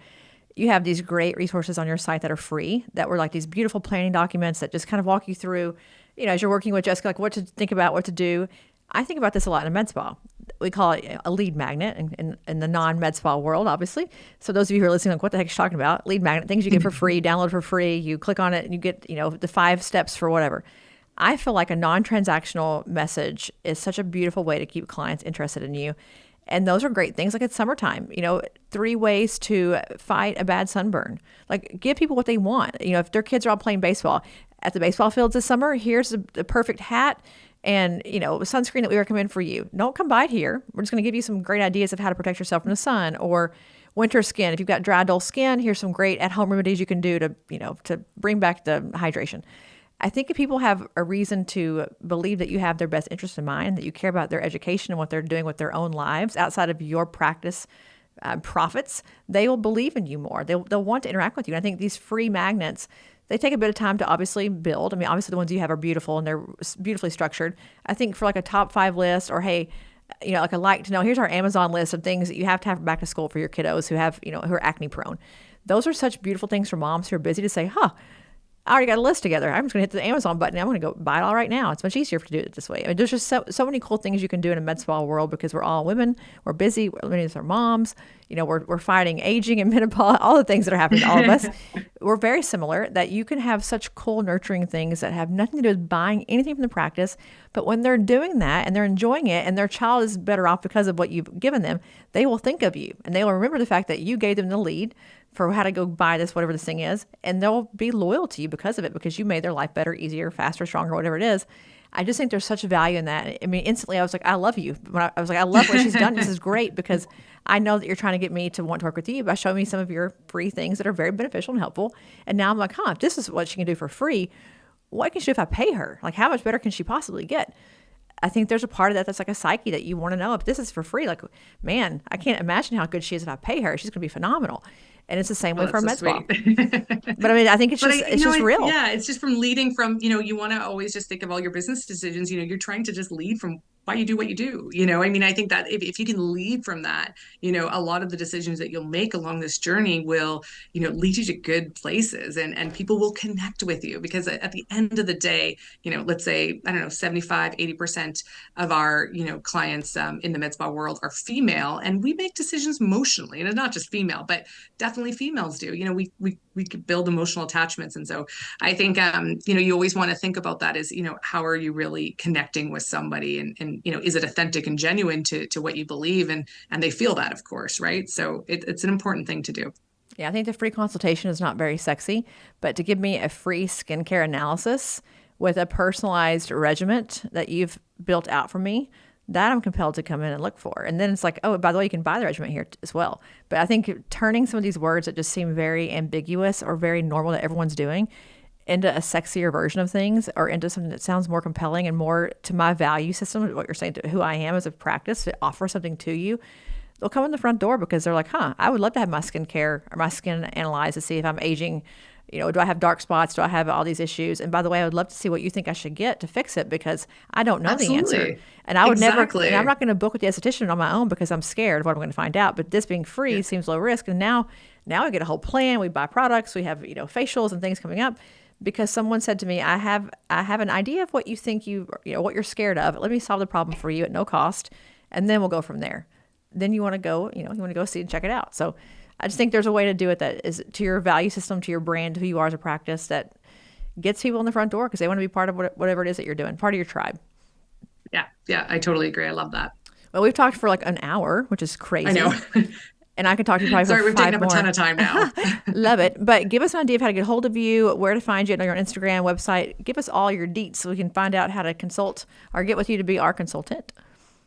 You have these great resources on your site that are free, that were like these beautiful planning documents that just kind of walk you through, as you're working with Jessica, like what to think about, what to do. I think about this a lot in a med spa. We call it a lead magnet in the non-med spa world, obviously. So those of you who are listening, like, what the heck is she talking about? Lead magnet, things you get for free, download for free. You click on it and you get, the 5 steps for whatever. I feel like a non-transactional message is such a beautiful way to keep clients interested in you. And those are great things. Like it's summertime, 3 ways to fight a bad sunburn. Like give people what they want. If their kids are all playing baseball at the baseball fields this summer, here's the perfect hat and, sunscreen that we recommend for you. Don't come by here. We're just going to give you some great ideas of how to protect yourself from the sun. Or winter skin. If you've got dry, dull skin, here's some great at-home remedies you can do to bring back the hydration. I think if people have a reason to believe that you have their best interest in mind, that you care about their education and what they're doing with their own lives outside of your practice profits, they will believe in you more. They'll want to interact with you. And I think these free magnets, they take a bit of time to obviously build. I mean, obviously the ones you have are beautiful and they're beautifully structured. I think for like a top 5 list, or hey, like I like to know, here's our Amazon list of things that you have to have back to school for your kiddos who have, who are acne prone. Those are such beautiful things for moms who are busy to say, I already got a list together. I'm just going to hit the Amazon button. I'm going to go buy it all right now. It's much easier to do it this way. I mean, there's just so many cool things you can do in a med spa world because we're all women. We're busy. Many of us are moms. We're fighting aging and menopause, all the things that are happening to all of us. We're very similar, that you can have such cool, nurturing things that have nothing to do with buying anything from the practice. But when they're doing that and they're enjoying it and their child is better off because of what you've given them, they will think of you and they will remember the fact that you gave them the lead for how to go buy this, whatever this thing is, and they'll be loyal to you because of it, because you made their life better, easier, faster, stronger, whatever it is. I just think there's such value in that. I mean, instantly I was like, I love you. I was like, I love what she's done. This is great, because I know that you're trying to get me to want to work with you by showing me some of your free things that are very beneficial and helpful. And now I'm like, if this is what she can do for free, what can she do if I pay her? Like, how much better can she possibly get? I think there's a part of that that's like a psyche that you want to know. If this is for free, like, man, I can't imagine how good she is if I pay her. She's going to be phenomenal. And it's the same way for a med spa. But I mean, I think it's just real. Yeah, it's just from leading from, you want to always just think of all your business decisions. You're trying to just lead from why you do what you do. I mean, I think that if you can lead from that, a lot of the decisions that you'll make along this journey will, lead you to good places, and people will connect with you, because at the end of the day, let's say, I don't know, 75, 80% of our, clients in the med spa world are female, and we make decisions emotionally, and it's not just female, but definitely females do. We could build emotional attachments. And so I think, you always want to think about that as, how are you really connecting with somebody, and is it authentic and genuine to what you believe, and they feel that, of course, right? So it's an important thing to do. Yeah, I think the free consultation is not very sexy, but to give me a free skincare analysis with a personalized regimen that you've built out for me, that I'm compelled to come in and look for. And then it's like, oh, by the way, you can buy the regimen here as well. But I think turning some of these words that just seem very ambiguous or very normal that everyone's doing into a sexier version of things, or into something that sounds more compelling and more to my value system, what you're saying, to who I am as a practice, to offer something to you, they'll come in the front door because they're like, I would love to have my skincare or my skin analyzed to see if I'm aging. Do I have dark spots? Do I have all these issues? And by the way, I would love to see what you think I should get to fix it, because I don't know the answer. And I would never, and I'm not going to book with the esthetician on my own because I'm scared of what I'm going to find out. But this being free seems low risk. And now we get a whole plan. We buy products. We have, facials and things coming up because someone said to me, I have an idea of what you think what you're scared of. Let me solve the problem for you at no cost. And then we'll go from there. Then you want to go, you want to go see and check it out. So I just think there's a way to do it that is to your value system, to your brand, who you are as a practice, that gets people in the front door because they want to be part of whatever it is that you're doing, part of your tribe. Yeah, I totally agree. I love that. Well, we've talked for like an hour, which is crazy. I know. And I could talk to you probably Sorry, for we've 5 taken up more. a ton of time now. Love it. But give us an idea of how to get a hold of you, where to find you. I know you're on Instagram, website. Give us all your deets so we can find out how to consult or get with you to be our consultant.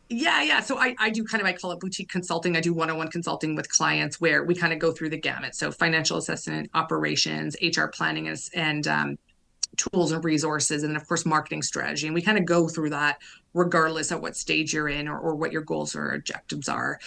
Yeah. So I do I call it boutique consulting. I do one-on-one consulting with clients where we kind of go through the gamut. So financial assessment, operations, HR planning, and tools and resources, and of course, marketing strategy. And we kind of go through that regardless of what stage you're in or what your goals or objectives are.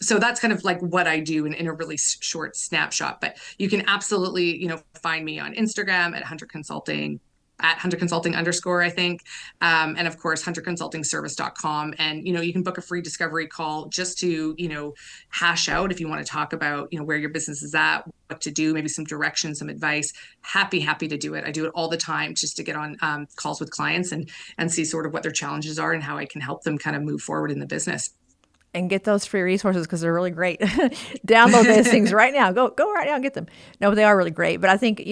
So that's kind of like what I do in a really short snapshot. But you can absolutely, find me on Instagram at Hunter Consulting, at Hunter Consulting _ I think. And of course, hunterconsultingservice.com. And, you can book a free discovery call just to, hash out if you want to talk about, where your business is at, what to do, maybe some direction, some advice. Happy to do it. I do it all the time just to get on calls with clients and see sort of what their challenges are and how I can help them kind of move forward in the business. And get those free resources because they're really great. Download those things right now. Go right now and get them. No, but they are really great. But I think,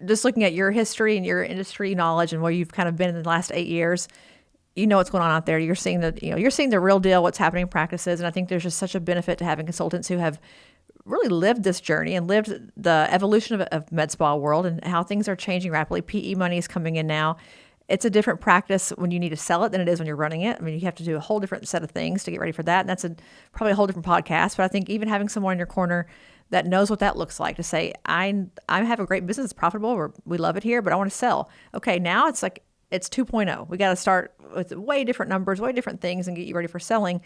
just looking at your history and your industry knowledge and where you've kind of been in the last 8 years, what's going on out there. You're seeing the real deal, what's happening in practices. And I think there's just such a benefit to having consultants who have really lived this journey and lived the evolution of med spa world and how things are changing rapidly. PE money is coming in now. It's a different practice when you need to sell it than it is when you're running it. I mean, you have to do a whole different set of things to get ready for that. And that's probably a whole different podcast. But I think even having someone in your corner that knows what that looks like to say, I have a great business, it's profitable, or we love it here, but I want to sell. Okay, now it's like, it's 2.0. We got to start with way different numbers, way different things, and get you ready for selling.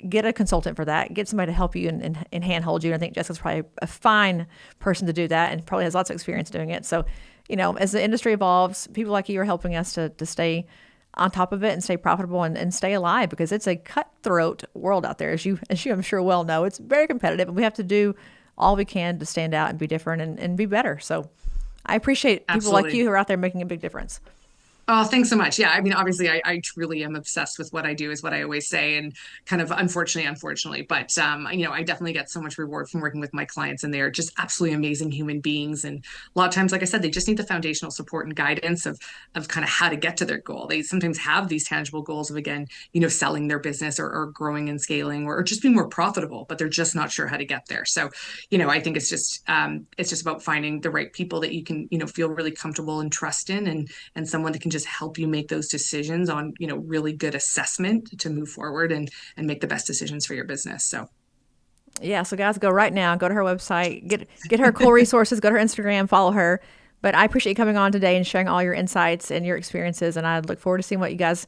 Get a consultant for that. Get somebody to help you and handhold you. And I think Jessica's probably a fine person to do that and probably has lots of experience doing it. So, as the industry evolves, people like you are helping us to stay on top of it and stay profitable and stay alive, because it's a cutthroat world out there. As you I'm sure well know, it's very competitive, and we have to do all we can to stand out and be different and be better. So I appreciate people like you who are out there making a big difference. Oh, thanks so much. Yeah, I mean, obviously, I truly am obsessed with what I do, is what I always say, and kind of unfortunately, but I definitely get so much reward from working with my clients, and they're just absolutely amazing human beings. And a lot of times, like I said, they just need the foundational support and guidance of kind of how to get to their goal. They sometimes have these tangible goals of, again, selling their business or growing and scaling or just being more profitable, but they're just not sure how to get there. So, I think it's just about finding the right people that you can, feel really comfortable and trust in, and someone that can just help you make those decisions on, really good assessment to move forward and make the best decisions for your business. So yeah, so guys, go right now, go to her website, get her cool resources, go to her Instagram, follow her. But I appreciate you coming on today and sharing all your insights and your experiences. And I look forward to seeing what you guys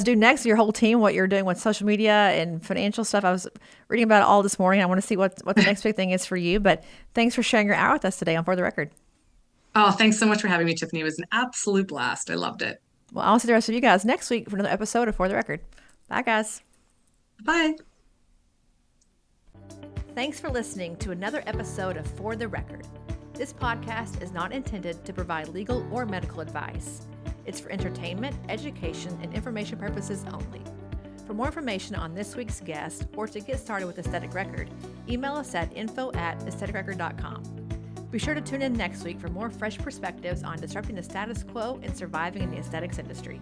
do next, your whole team, what you're doing with social media and financial stuff. I was reading about it all this morning. I want to see what the next big thing is for you. But thanks for sharing your hour with us today on For the Record. Oh, thanks so much for having me, Tiffany. It was an absolute blast. I loved it. Well, I'll see the rest of you guys next week for another episode of For the Record. Bye, guys. Bye. Thanks for listening to another episode of For the Record. This podcast is not intended to provide legal or medical advice. It's for entertainment, education, and information purposes only. For more information on this week's guest or to get started with Aesthetic Record, email us at info@aestheticrecord.com. Be sure to tune in next week for more fresh perspectives on disrupting the status quo and surviving in the aesthetics industry.